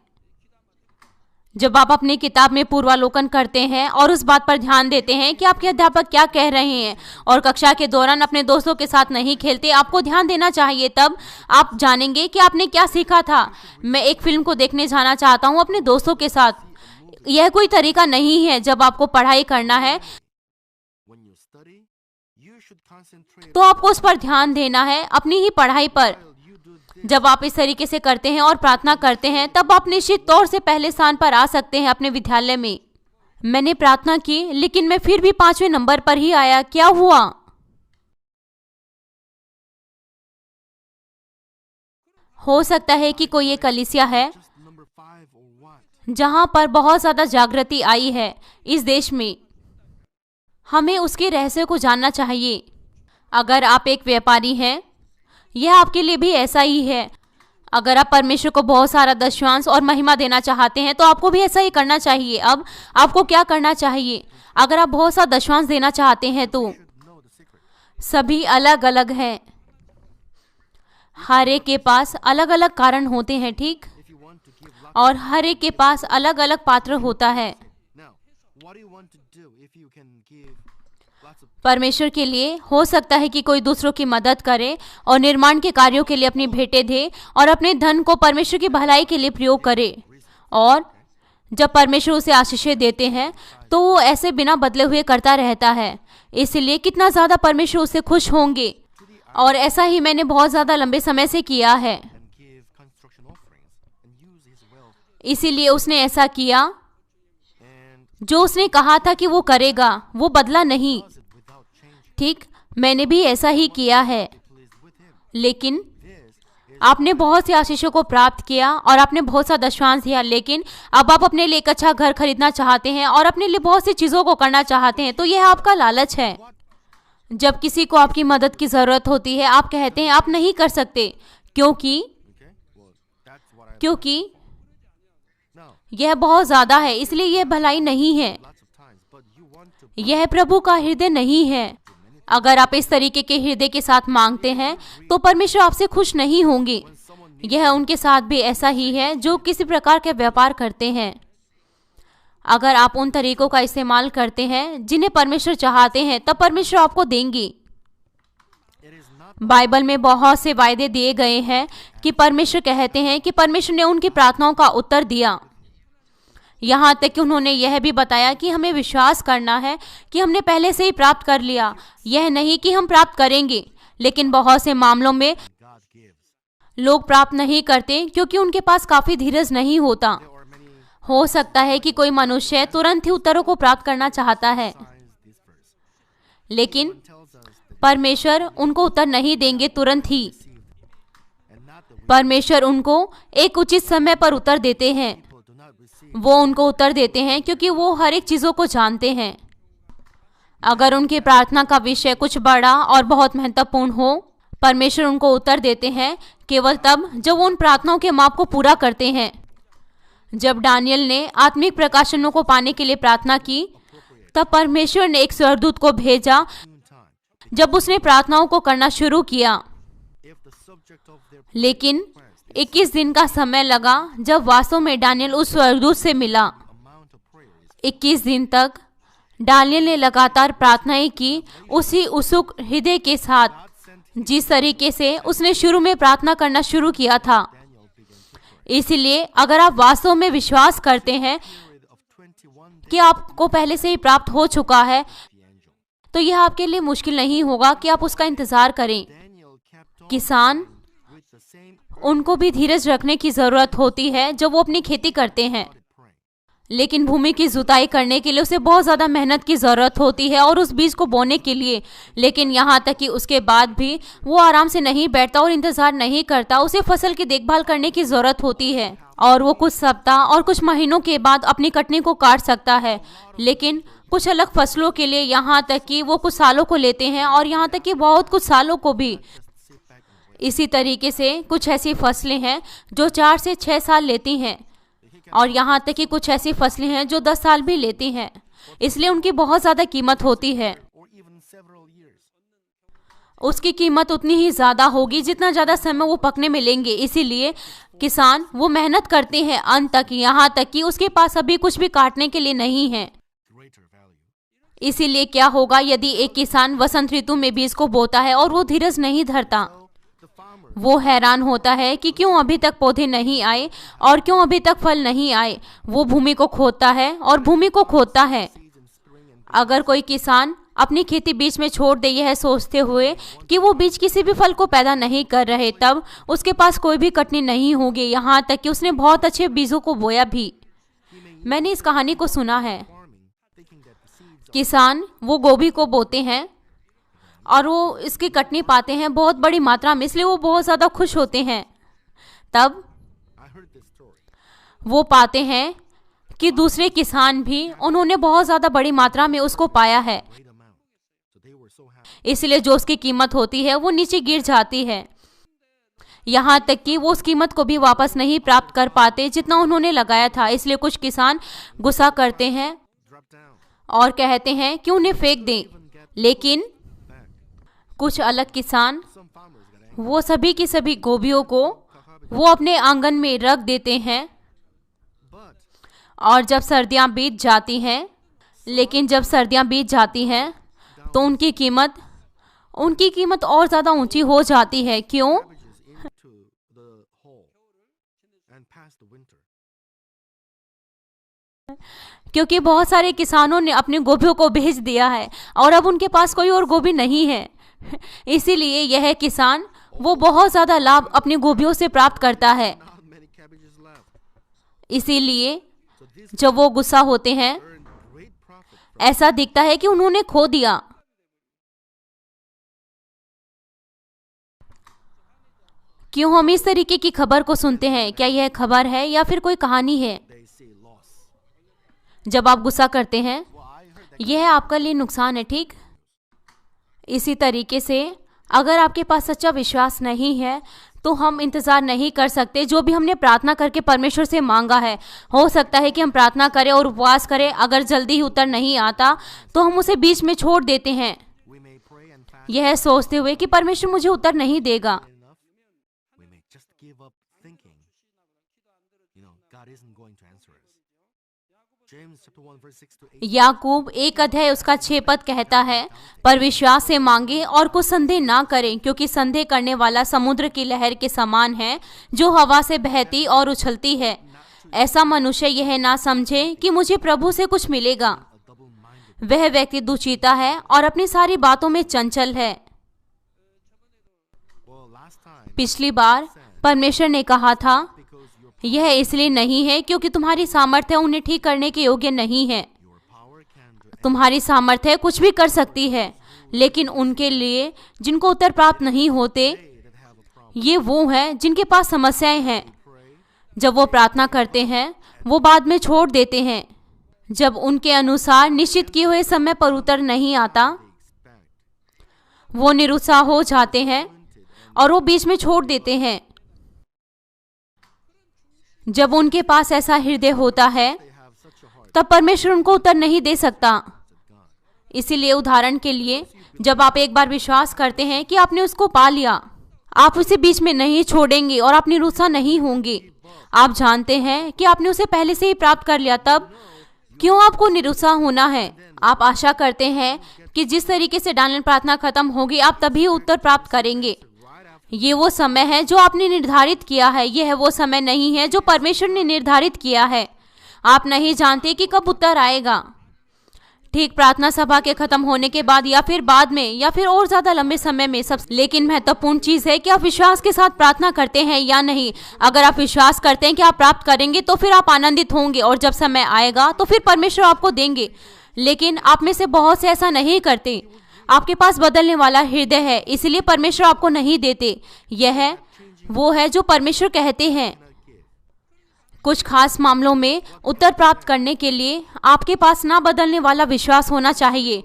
S1: जब आप अपनी किताब में पूर्वालोकन करते हैं और उस बात पर ध्यान देते हैं कि आपके अध्यापक क्या कह रहे हैं और कक्षा के दौरान अपने दोस्तों के साथ नहीं खेलते, आपको ध्यान देना चाहिए, तब आप जानेंगे कि आपने क्या सीखा था। मैं एक फिल्म को देखने जाना चाहता हूँ अपने दोस्तों के साथ। यह कोई तरीका नहीं है। जब आपको पढ़ाई करना है तो आपको उस पर ध्यान देना है, अपनी ही पढ़ाई पर। जब आप इस तरीके से करते हैं और प्रार्थना करते हैं, तब आप निश्चित तौर से पहले स्थान पर आ सकते हैं अपने विद्यालय में। मैंने प्रार्थना की, लेकिन मैं फिर भी 5वें नंबर पर ही आया। क्या हुआ? हो सकता है कि कोई एक कलीसिया है जहां पर बहुत ज्यादा जागृति आई है इस देश में। हमें उसके रहस्य को जानना चाहिए। अगर आप एक व्यापारी हैं, यह आपके लिए भी ऐसा ही है। अगर आप परमेश्वर को बहुत सारा दशमांश और महिमा देना चाहते हैं तो आपको भी ऐसा ही करना चाहिए। अब आपको क्या करना चाहिए? अगर आप बहुत सा दशमांश देना चाहते हैं तो सभी अलग अलग हैं, हर एक के पास अलग अलग कारण होते हैं, ठीक? और हर एक के पास अलग अलग पात्र होता है। परमेश्वर के लिए हो सकता है कि कोई दूसरों की मदद करे और निर्माण के कार्यों के लिए अपनी भेंटें दे और अपने धन को परमेश्वर की भलाई के लिए प्रयोग करे। और जब परमेश्वर उसे आशीषें देते हैं तो वो ऐसे बिना बदले हुए करता रहता है। इसलिए कितना ज़्यादा परमेश्वर उससे खुश होंगे। और ऐसा ही मैंने बहुत ज़्यादा लंबे समय से किया है। इसीलिए उसने ऐसा किया जो उसने कहा था कि वो करेगा, वो बदला नहीं, ठीक? मैंने भी ऐसा ही किया है। लेकिन आपने बहुत से आशीषों को प्राप्त किया और आपने बहुत सा दशमांश दिया, लेकिन अब आप अपने लिए एक अच्छा घर खरीदना चाहते हैं और अपने लिए बहुत सी चीज़ों को करना चाहते हैं, तो यह आपका लालच है। जब किसी को आपकी मदद की ज़रूरत होती है, आप कहते हैं आप नहीं कर सकते, क्योंकि यह बहुत ज़्यादा है, इसलिए यह भलाई नहीं है। यह प्रभु का हृदय नहीं है। अगर आप इस तरीके के हृदय के साथ मांगते हैं तो परमेश्वर आपसे खुश नहीं होंगे। यह उनके साथ भी ऐसा ही है जो किसी प्रकार के व्यापार करते हैं। अगर आप उन तरीकों का इस्तेमाल करते हैं जिन्हें परमेश्वर चाहते हैं, तब परमेश्वर आपको देंगे। बाइबल में बहुत से वायदे दिए गए हैं कि परमेश्वर कहते हैं कि परमेश्वर ने उनकी प्रार्थनाओं का उत्तर दिया। यहाँ तक कि उन्होंने यह भी बताया कि हमें विश्वास करना है कि हमने पहले से ही प्राप्त कर लिया, यह नहीं कि हम प्राप्त करेंगे। लेकिन बहुत से मामलों में लोग प्राप्त नहीं करते क्योंकि उनके पास काफी धीरज नहीं होता। हो सकता है कि कोई मनुष्य तुरंत ही उत्तरों को प्राप्त करना चाहता है, लेकिन परमेश्वर उनको उत्तर नहीं देंगे तुरंत ही। परमेश्वर उनको एक उचित समय पर उत्तर देते हैं।
S2: people do not receive
S1: वो उनको उत्तर देते हैं क्योंकि वो हर एक चीज़ों को जानते हैं। अगर उनकी प्रार्थना का विषय कुछ बड़ा और बहुत महत्वपूर्ण हो, परमेश्वर उनको उत्तर देते हैं केवल तब जब वो उन प्रार्थनाओं के माप को पूरा करते हैं। जब दानियल ने आत्मिक प्रकाशनों को पाने के लिए प्रार्थना की, तब परमेश्वर ने एक स्वर्गदूत को भेजा।
S2: time.
S1: जब उसने प्रार्थनाओं को करना शुरू किया,
S2: If the subject of their
S1: लेकिन 21 दिन का समय लगा जब वास्तव में दानियल उस स्वर्गदूत से मिला।
S2: amount of prayers
S1: 21 दिन तक दानियल ने लगातार प्रार्थनाएं की, उसी उत्सुक हृदय के साथ
S2: God sent
S1: जिस तरीके से उसने शुरू में प्रार्थना करना शुरू किया था।
S2: Daniel began to pray.
S1: इसलिए अगर आप वास्तव में विश्वास करते हैं
S2: Period of 21 days
S1: कि आपको पहले से ही प्राप्त हो चुका है,
S2: the angel.
S1: तो यह आपके लिए मुश्किल नहीं होगा कि आप उसका इंतजार करें।
S2: Daniel kept on
S1: किसान,
S2: with the same
S1: उनको भी धीरज रखने की जरूरत होती है जब वो अपनी खेती करते हैं,
S2: praying.
S1: लेकिन भूमि की जुताई करने के लिए उसे बहुत ज़्यादा मेहनत की ज़रूरत होती है और उस बीज को बोने के लिए। लेकिन यहाँ तक कि उसके बाद भी वो आराम से नहीं बैठता और इंतज़ार नहीं करता। उसे फसल की देखभाल करने की ज़रूरत होती है और वो कुछ सप्ताह और कुछ महीनों के बाद अपनी कटनी को काट सकता है। लेकिन कुछ अलग फसलों के लिए यहाँ तक कि वो कुछ सालों को लेते हैं और यहाँ तक कि बहुत कुछ सालों को भी।
S2: Sit back and wait.
S1: इसी तरीके से कुछ ऐसी फसलें हैं जो 4 से 6 साल लेती हैं और यहाँ तक कि कुछ ऐसी फसलें हैं जो 10 साल भी लेती हैं। इसलिए उनकी बहुत ज़्यादा कीमत होती है।
S2: Or even several years.
S1: उसकी कीमत उतनी ही ज़्यादा होगी जितना ज़्यादा समय वो पकने में लेंगे। इसीलिए किसान वो मेहनत करते हैं अंत तक, यहाँ तक कि उसके पास अभी कुछ भी काटने के लिए नहीं है।
S2: Greater value.
S1: इसीलिए क्या होगा यदि एक किसान वसंत ऋतु में बीज को बोता है और वो धीरज नहीं धरता?
S2: The farmer
S1: वो हैरान होता है कि क्यों अभी तक पौधे नहीं आए और क्यों अभी तक फल नहीं आए। वो भूमि को खोदता है और भूमि को खोदता है।
S2: seeds in spring and
S1: अगर कोई किसान अपनी खेती बीच में छोड़ दे यह सोचते हुए कि वो बीज किसी भी फल को पैदा नहीं कर रहे, तब उसके पास कोई भी कटनी नहीं होगी। यहाँ तक कि उसने बहुत अच्छे बीजों को बोया भी। मैंने इस कहानी को सुना है।
S2: farming, thinking that the seeds
S1: किसान वो गोभी को बोते हैं और वो इसकी कटनी पाते हैं बहुत बड़ी मात्रा में, इसलिए वो बहुत ज़्यादा खुश होते हैं। तब
S2: I heard this story.
S1: वो पाते हैं कि दूसरे किसान भी उन्होंने बहुत ज़्यादा बड़ी मात्रा में उसको पाया है,
S2: Great amount. So they were so happy.
S1: इसलिए जो उसकी कीमत होती है वो नीचे गिर जाती है। यहाँ तक कि वो उस कीमत को भी वापस नहीं प्राप्त कर पाते जितना उन्होंने लगाया था। इसलिए कुछ किसान गुस्सा करते हैं
S2: Drop down.
S1: और कहते हैं कि उन्हें फेंक दें। लेकिन
S2: Back.
S1: कुछ अलग किसान
S2: Some farmers got angry.
S1: वो सभी की सभी गोभियों को वो अपने आंगन में रख देते हैं
S2: But
S1: और जब सर्दियाँ बीत जाती हैं, लेकिन जब सर्दियाँ बीत जाती हैं तो उनकी कीमत और ज़्यादा ऊंची हो जाती है। क्यों?
S2: cabbages into the hole and past the winter.
S1: क्योंकि बहुत सारे किसानों ने अपनी गोभियों को बेच दिया है और अब उनके पास कोई और गोभी नहीं है। इसीलिए यह किसान वो बहुत ज़्यादा लाभ अपनी गोभियों से प्राप्त करता है।
S2: Not many cabbages left.
S1: इसीलिए
S2: So these
S1: जब वो गुस्सा होते हैं,
S2: earned great profit from
S1: ऐसा दिखता है कि उन्होंने खो दिया। क्यों हम इस तरीके की खबर को सुनते हैं? क्या यह खबर है या फिर कोई कहानी है?
S2: they say loss.
S1: जब आप गुस्सा करते हैं,
S2: Well, I heard that
S1: यह आपका लिए नुकसान है, ठीक? इसी तरीके से अगर आपके पास सच्चा विश्वास नहीं है तो हम इंतज़ार नहीं कर सकते। जो भी हमने प्रार्थना करके परमेश्वर से मांगा है, हो सकता है कि हम प्रार्थना करें और उपवास करें, अगर जल्दी ही उत्तर नहीं आता तो हम उसे बीच में छोड़ देते हैं,
S2: we may pray and fast
S1: यह सोचते हुए कि परमेश्वर मुझे उत्तर नहीं देगा।
S2: enough. We may just give up thinking, God isn't going to answer us. James chapter 1 verse 6 to 8.
S1: याकूब 1 उसका 6 पद कहता है, पर विश्वास से मांगे और कुछ संदेह ना करें, क्योंकि संदेह करने वाला समुद्र की लहर के समान है जो हवा से बहती और उछलती है। ऐसा मनुष्य यह ना समझे कि मुझे प्रभु से कुछ मिलेगा।
S2: A double-minded.
S1: वह व्यक्ति दुचिता है और अपनी सारी बातों में चंचल है।
S2: Well, last time
S1: पिछली बार परमेश्वर ने कहा था,
S2: because
S1: यह इसलिए नहीं है क्योंकि तुम्हारी सामर्थ्य उन्हें ठीक करने के योग्य नहीं है।
S2: your power can do
S1: तुम्हारी सामर्थ्य कुछ भी कर सकती है, लेकिन उनके लिए जिनको उत्तर प्राप्त नहीं होते,
S2: that have a problem.
S1: ये वो हैं जिनके पास समस्याएं हैं। जब वो प्रार्थना करते हैं वो बाद में छोड़ देते हैं। जब उनके अनुसार निश्चित किए हुए समय पर उत्तर नहीं आता, वो निरुत्साह हो जाते हैं और वो बीच में छोड़ देते हैं। जब उनके पास ऐसा हृदय होता है तब परमेश्वर उनको उत्तर नहीं दे सकता। इसीलिए उदाहरण के लिए, जब आप एक बार विश्वास करते हैं कि आपने उसको पा लिया, आप उसे बीच में नहीं छोड़ेंगे और आप निरुत्साह नहीं होंगे। आप जानते हैं कि आपने उसे पहले से ही प्राप्त कर लिया, तब क्यों आपको निरुत्साह होना है? आप आशा करते हैं कि जिस तरीके से डायनियल प्रार्थना खत्म होगी आप तभी उत्तर प्राप्त करेंगे। ये वो समय है जो आपने निर्धारित किया है, यह वो समय नहीं है जो परमेश्वर ने निर्धारित किया है। आप नहीं जानते कि कब उत्तर आएगा, ठीक प्रार्थना सभा के खत्म होने के बाद या फिर बाद में या फिर और ज्यादा लंबे समय में। सब लेकिन महत्वपूर्ण चीज है कि आप विश्वास के साथ प्रार्थना करते हैं या नहीं। अगर आप विश्वास करते हैं कि आप प्राप्त करेंगे तो फिर आप आनंदित होंगे और जब समय आएगा तो फिर परमेश्वर आपको देंगे। लेकिन आप में से बहुत से ऐसा नहीं करते। आपके पास बदलने वाला हृदय है, इसलिए परमेश्वर आपको नहीं देते। यह वो है जो परमेश्वर कहते हैं। कुछ खास मामलों में उत्तर प्राप्त करने के लिए आपके पास ना बदलने वाला विश्वास होना चाहिए।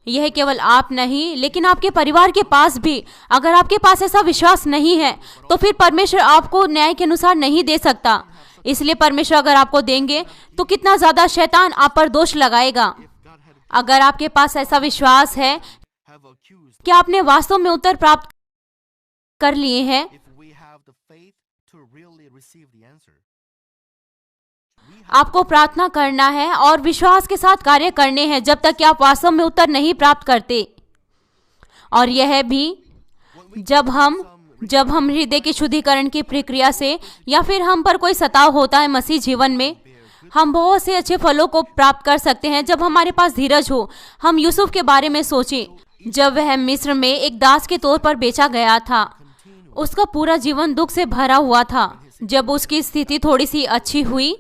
S1: यह केवल आप नहीं, लेकिन आपके परिवार के पास भी। अगर आपके पास ऐसा विश्वास नहीं है तो फिर परमेश्वर आपको न्याय के अनुसार नहीं दे सकता। इसलिए परमेश्वर अगर आपको देंगे तो कितना ज्यादा शैतान आप पर दोष लगाएगा। अगर आपके पास ऐसा विश्वास है कि आपने वास्तव में उत्तर प्राप्त कर लिए हैं, आपको प्रार्थना करना है और विश्वास के साथ कार्य करने हैं जब तक कि आप वास्तव में उत्तर नहीं प्राप्त करते। और यह भी जब हम हृदय के शुद्धिकरण की प्रक्रिया से या फिर हम पर कोई सताव होता है मसीह जीवन में, हम बहुत से अच्छे फलों को प्राप्त कर सकते हैं जब हमारे पास धीरज हो। हम यूसुफ के बारे में सोचें, जब वह मिस्र में एक दास के तौर पर बेचा गया था, उसका पूरा जीवन दुख से भरा हुआ था। जब उसकी स्थिति थोड़ी सी अच्छी हुई,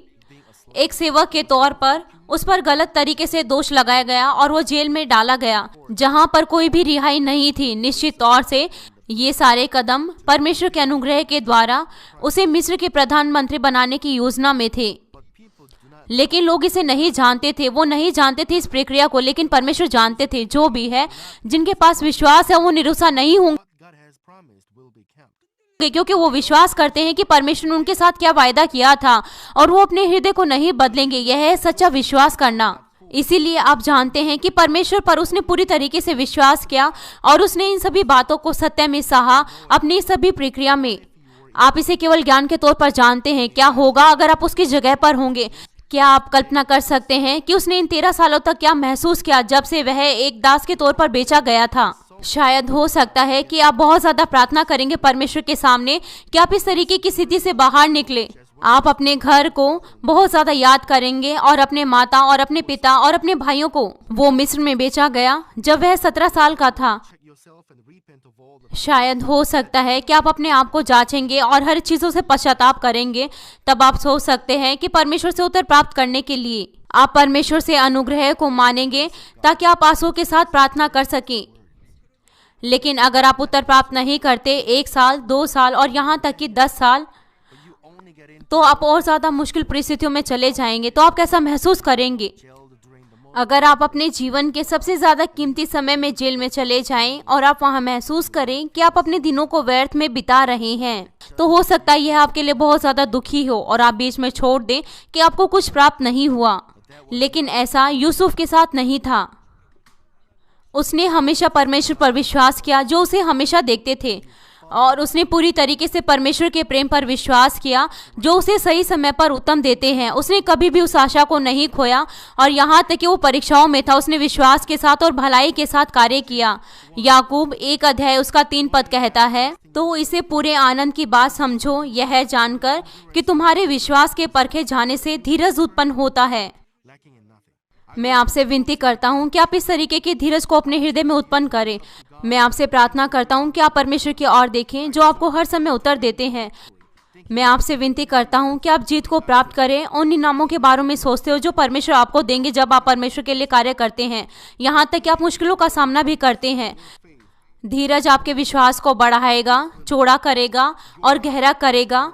S1: एक सेवक के तौर पर उस पर गलत तरीके से दोष लगाया गया और वो जेल में डाला गया, जहां पर कोई भी रिहाई नहीं थी। निश्चित तौर से ये सारे कदम परमेश्वर के अनुग्रह के द्वारा उसे मिस्र के प्रधानमंत्री बनाने की योजना में थे, लेकिन लोग इसे नहीं जानते थे। वो नहीं जानते थे इस प्रक्रिया को, लेकिन परमेश्वर जानते थे। जो भी है, जिनके पास विश्वास है वो निरुत्साह नहीं होंगे, क्योंकि वो विश्वास करते हैं कि परमेश्वर ने उनके साथ क्या वायदा किया था और वो अपने हृदय को नहीं बदलेंगे। यह है सच्चा विश्वास करना। इसीलिए आप जानते हैं कि परमेश्वर पर उसने पूरी तरीके से विश्वास किया और उसने इन सभी बातों को सत्य में सहा अपनी सभी प्रक्रिया में। आप इसे केवल ज्ञान के तौर पर जानते हैं। क्या होगा अगर आप उसकी जगह पर होंगे? क्या आप कल्पना कर सकते हैं कि उसने इन 13 सालों तक क्या महसूस किया जब से वह एक दास के तौर पर बेचा गया था? शायद हो सकता है कि आप बहुत ज्यादा प्रार्थना करेंगे परमेश्वर के सामने कि आप इस तरीके की स्थिति से बाहर निकले। आप अपने घर को बहुत ज्यादा याद करेंगे और अपने माता और अपने पिता और अपने भाइयों को। वो मिस्र में बेचा गया जब वह 17 साल का था। शायद हो सकता है कि आप अपने आप को जांचेंगे और हर चीजों से पश्चाताप करेंगे। तब आप सोच सकते हैं कि परमेश्वर से उत्तर प्राप्त करने के लिए आप परमेश्वर से अनुग्रह को मानेंगे ताकि आप आंसू के साथ प्रार्थना कर सकें। लेकिन अगर आप उत्तर प्राप्त नहीं करते 1 साल, 2 साल और यहाँ तक कि 10 साल, तो आप और ज्यादा मुश्किल परिस्थितियों में चले जाएंगे। तो आप कैसा महसूस करेंगे? अगर आप अपने जीवन के सबसे ज्यादा कीमती समय में जेल में चले जाएं और आप वहां महसूस करें कि आप अपने दिनों को व्यर्थ में बिता रहे हैं, तो हो सकता है यह आपके लिए बहुत ज्यादा दुखी हो और आप बीच में छोड़ दें कि आपको कुछ प्राप्त नहीं हुआ। लेकिन ऐसा यूसुफ के साथ नहीं था। उसने हमेशा परमेश्वर पर विश्वास किया जो उसे हमेशा देखते थे, और उसने पूरी तरीके से परमेश्वर के प्रेम पर विश्वास किया जो उसे सही समय पर उत्तम देते हैं। उसने कभी भी उस आशा को नहीं खोया और यहाँ तक कि वो परीक्षाओं में था, उसने विश्वास के साथ और भलाई के साथ कार्य किया। याकूब 1 अध्याय उसका 3 पद कहता है, तो इसे पूरे आनंद की बात समझो, यह जानकर कि तुम्हारे विश्वास के परखे जाने से धीरज उत्पन्न होता है। मैं आपसे विनती करता हूं कि आप इस तरीके की धीरज को अपने हृदय में उत्पन्न करें। मैं आपसे प्रार्थना करता हूं कि आप परमेश्वर की ओर देखें जो आपको हर समय उत्तर देते हैं। मैं आपसे विनती करता हूं कि आप जीत को प्राप्त करें। उन इनामों के बारे में सोचते हो जो परमेश्वर आपको देंगे जब आप परमेश्वर के लिए कार्य करते हैं, यहाँ तक कि आप मुश्किलों का सामना भी करते हैं। धीरज आपके विश्वास को बढ़ाएगा, चौड़ा करेगा और गहरा करेगा।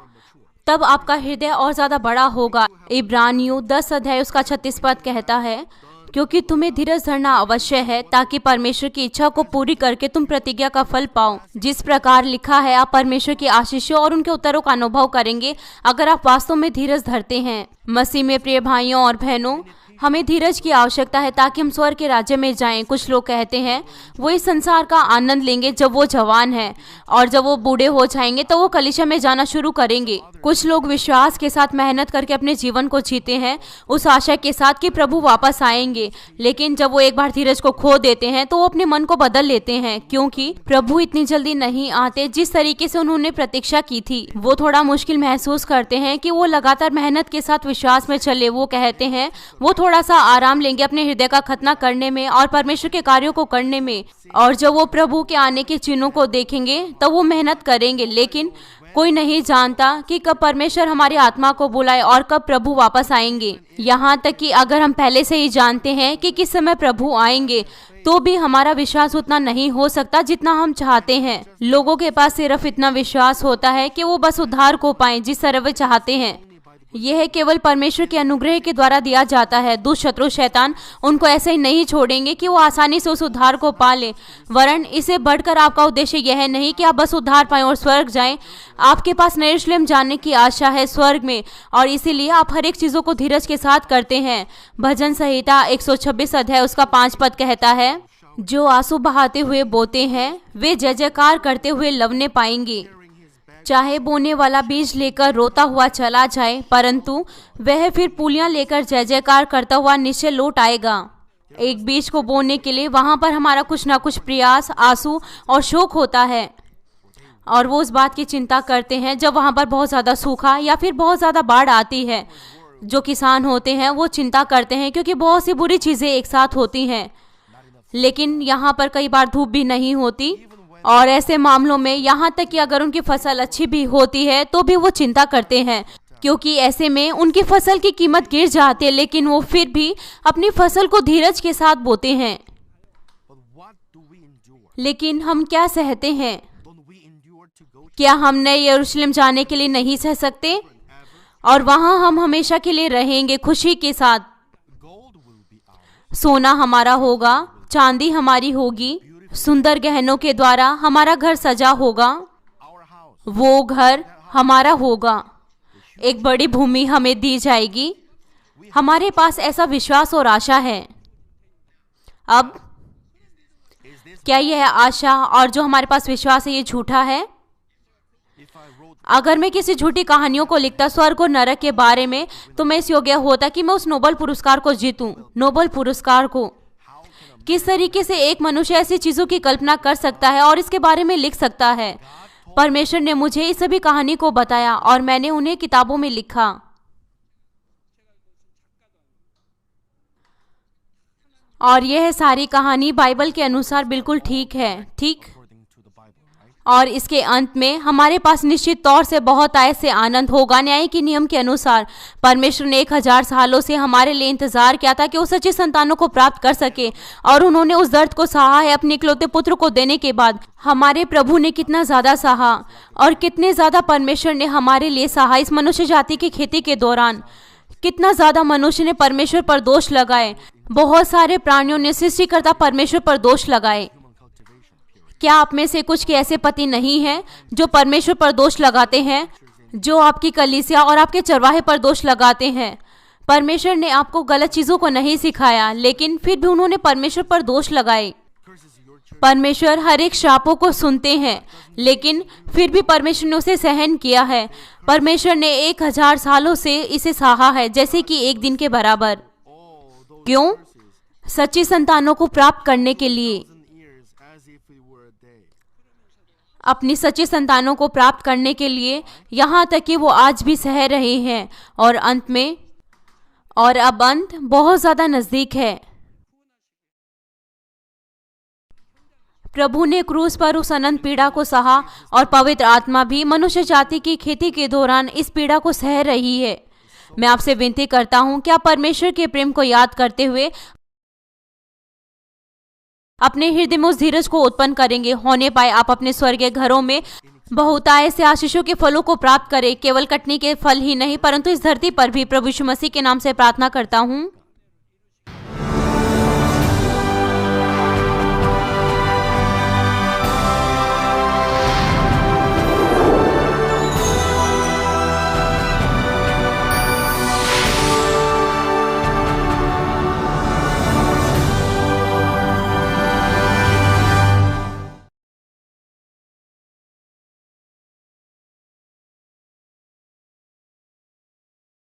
S1: तब आपका हृदय और ज़्यादा बड़ा होगा। इब्रानियों 10 अध्याय उसका 36 पद कहता है, क्योंकि तुम्हें धीरज धरना अवश्य है ताकि परमेश्वर की इच्छा को पूरी करके तुम प्रतिज्ञा का फल पाओ। जिस प्रकार लिखा है, आप परमेश्वर की आशीषों और उनके उत्तरों का अनुभव करेंगे अगर आप वास्तव में धीरज धरते हैं। मसीह में प्रिय भाइयों और बहनों, हमें धीरज की आवश्यकता है ताकि हम स्वर्ग के राज्य में जाएं। कुछ लोग कहते हैं वो इस संसार का आनंद लेंगे जब वो जवान हैं, और जब वो बूढ़े हो जाएंगे तो वो कलीसिया में जाना शुरू करेंगे। कुछ लोग विश्वास के साथ मेहनत करके अपने जीवन को जीते हैं उस आशा के साथ कि प्रभु वापस आएंगे, लेकिन जब वो एक बार धीरज को खो देते हैं तो वो अपने मन को बदल लेते हैं, क्योंकि प्रभु इतनी जल्दी नहीं आते जिस तरीके से उन्होंने प्रतीक्षा की थी। वो थोड़ा मुश्किल महसूस करते हैं कि वो लगातार मेहनत के साथ विश्वास में चले। वो कहते हैं वो थोड़ा सा आराम लेंगे अपने हृदय का खतना करने में और परमेश्वर के कार्यों को करने में, और जब वो प्रभु के आने के चिन्हों को देखेंगे तब वो मेहनत करेंगे। लेकिन कोई नहीं जानता कि कब परमेश्वर हमारी आत्मा को बुलाए और कब प्रभु वापस आएंगे। यहाँ तक कि अगर हम पहले से ही जानते हैं कि किस समय प्रभु आएंगे, तो भी हमारा विश्वास उतना नहीं हो सकता जितना हम चाहते हैं। लोगों के पास सिर्फ इतना विश्वास होता है कि वो बस उद्धार को पाएं जिस तरह वे चाहते हैं। यह केवल परमेश्वर के अनुग्रह के द्वारा दिया जाता है। दुष्ट शत्रु शैतान उनको ऐसे ही नहीं छोड़ेंगे कि वो आसानी से उस उद्धार को पा लें। वरन इससे बढ़कर आपका उद्देश्य यह नहीं कि आप बस उद्धार पाएं और स्वर्ग जाएं। आपके पास यरूशलेम जाने की आशा है स्वर्ग में, और इसीलिए आप हर एक चीजों को धीरज के साथ करते हैं। भजन संहिता 126 अध्याय उसका 5 पद कहता है, जो आंसू बहाते हुए बोते हैं वे जय जयकार करते हुए लवने पाएंगे। चाहे बोने वाला बीज लेकर रोता हुआ चला जाए, परंतु वह फिर पूलियां लेकर जय जयकार करता हुआ निश्चय लौट आएगा। एक बीज को बोने के लिए वहां पर हमारा कुछ ना कुछ प्रयास, आंसू और शोक होता है, और वो उस बात की चिंता करते हैं जब वहां पर बहुत ज़्यादा सूखा या फिर बहुत ज़्यादा बाढ़ आती है। जो किसान होते हैं वो चिंता करते हैं क्योंकि बहुत सी बुरी चीज़ें एक साथ होती हैं। लेकिन यहाँ पर कई बार धूप भी नहीं होती, और ऐसे मामलों में यहाँ तक कि अगर उनकी फसल अच्छी भी होती है तो भी वो चिंता करते हैं, क्योंकि ऐसे में उनकी फसल की कीमत गिर जाती है, लेकिन वो फिर भी अपनी फसल को धीरज के साथ बोते हैं। लेकिन हम क्या सहते हैं? क्या हमने यरूशलेम जाने के लिए नहीं सह सकते? और वहां हम हमेशा के लिए रहेंगे खुशी के साथ। सोना हमारा होगा, चांदी हमारी होगी, सुंदर गहनों के द्वारा हमारा घर सजा होगा। वो घर हमारा होगा। एक बड़ी भूमि हमें दी जाएगी। हमारे पास ऐसा विश्वास और आशा है। अब क्या यह आशा और जो हमारे पास विश्वास है ये झूठा है? अगर मैं किसी झूठी कहानियों को लिखता स्वर्ग और नरक के बारे में, तो मैं इस योग्य होता कि मैं उस नोबेल पुरस्कार को जीतूं। नोबेल पुरस्कार को किस तरीके से एक मनुष्य ऐसी चीजों की कल्पना कर सकता है और इसके बारे में लिख सकता है? परमेश्वर ने मुझे इस सभी कहानी को बताया और मैंने उन्हें किताबों में लिखा। और यह सारी कहानी बाइबल के अनुसार बिल्कुल ठीक है, ठीक। और इसके अंत में हमारे पास निश्चित तौर से बहुत आय से आनंद होगा। न्याय के नियम के अनुसार परमेश्वर ने 1000 सालों से हमारे लिए इंतजार किया था कि वो सच्चे संतानों को प्राप्त कर सके, और उन्होंने उस दर्द को सहा है अपने इकलौते पुत्र को देने के बाद। हमारे प्रभु ने कितना ज्यादा सहा, और कितने ज्यादा परमेश्वर ने हमारे लिए सहा इस मनुष्य जाति की खेती के दौरान। कितना ज्यादा मनुष्य ने परमेश्वर पर दोष लगाए। बहुत सारे प्राणियों ने सृष्टिकर्ता परमेश्वर पर दोष लगाए। क्या आप में से कुछ के ऐसे पति नहीं हैं जो परमेश्वर पर दोष लगाते हैं, जो आपकी कलीसिया और आपके चरवाहे पर दोष लगाते हैं? परमेश्वर ने आपको गलत चीजों को नहीं सिखाया, लेकिन फिर भी उन्होंने परमेश्वर पर दोष लगाए। परमेश्वर हर एक श्रापों को सुनते हैं, लेकिन फिर भी परमेश्वर ने उसे सहन किया है। परमेश्वर ने 1000 सालों से इसे सहा है, जैसे कि एक दिन के बराबर। क्यों? सच्ची संतानों को प्राप्त करने के लिए, अपनी सच्ची संतानों को प्राप्त करने के लिए, यहाँ तक कि वो आज भी सह रहे हैं। और अंत में, और अब अंत बहुत ज्यादा नजदीक है। प्रभु ने क्रूस पर उस अनंत पीड़ा को सहा, और पवित्र आत्मा भी मनुष्य जाति की खेती के दौरान इस पीड़ा को सह रही है। मैं आपसे विनती करता हूँ कि आप परमेश्वर के प्रेम को याद करते हुए अपने हृदय में उस धीरज को उत्पन्न करेंगे, होने पाए आप अपने स्वर्गीय घरों में बहुतायत से आशीषों के फलों को प्राप्त करें, केवल कटनी के फल ही नहीं परंतु इस धरती पर भी। प्रभु यीशु मसीह के नाम से प्रार्थना करता हूँ,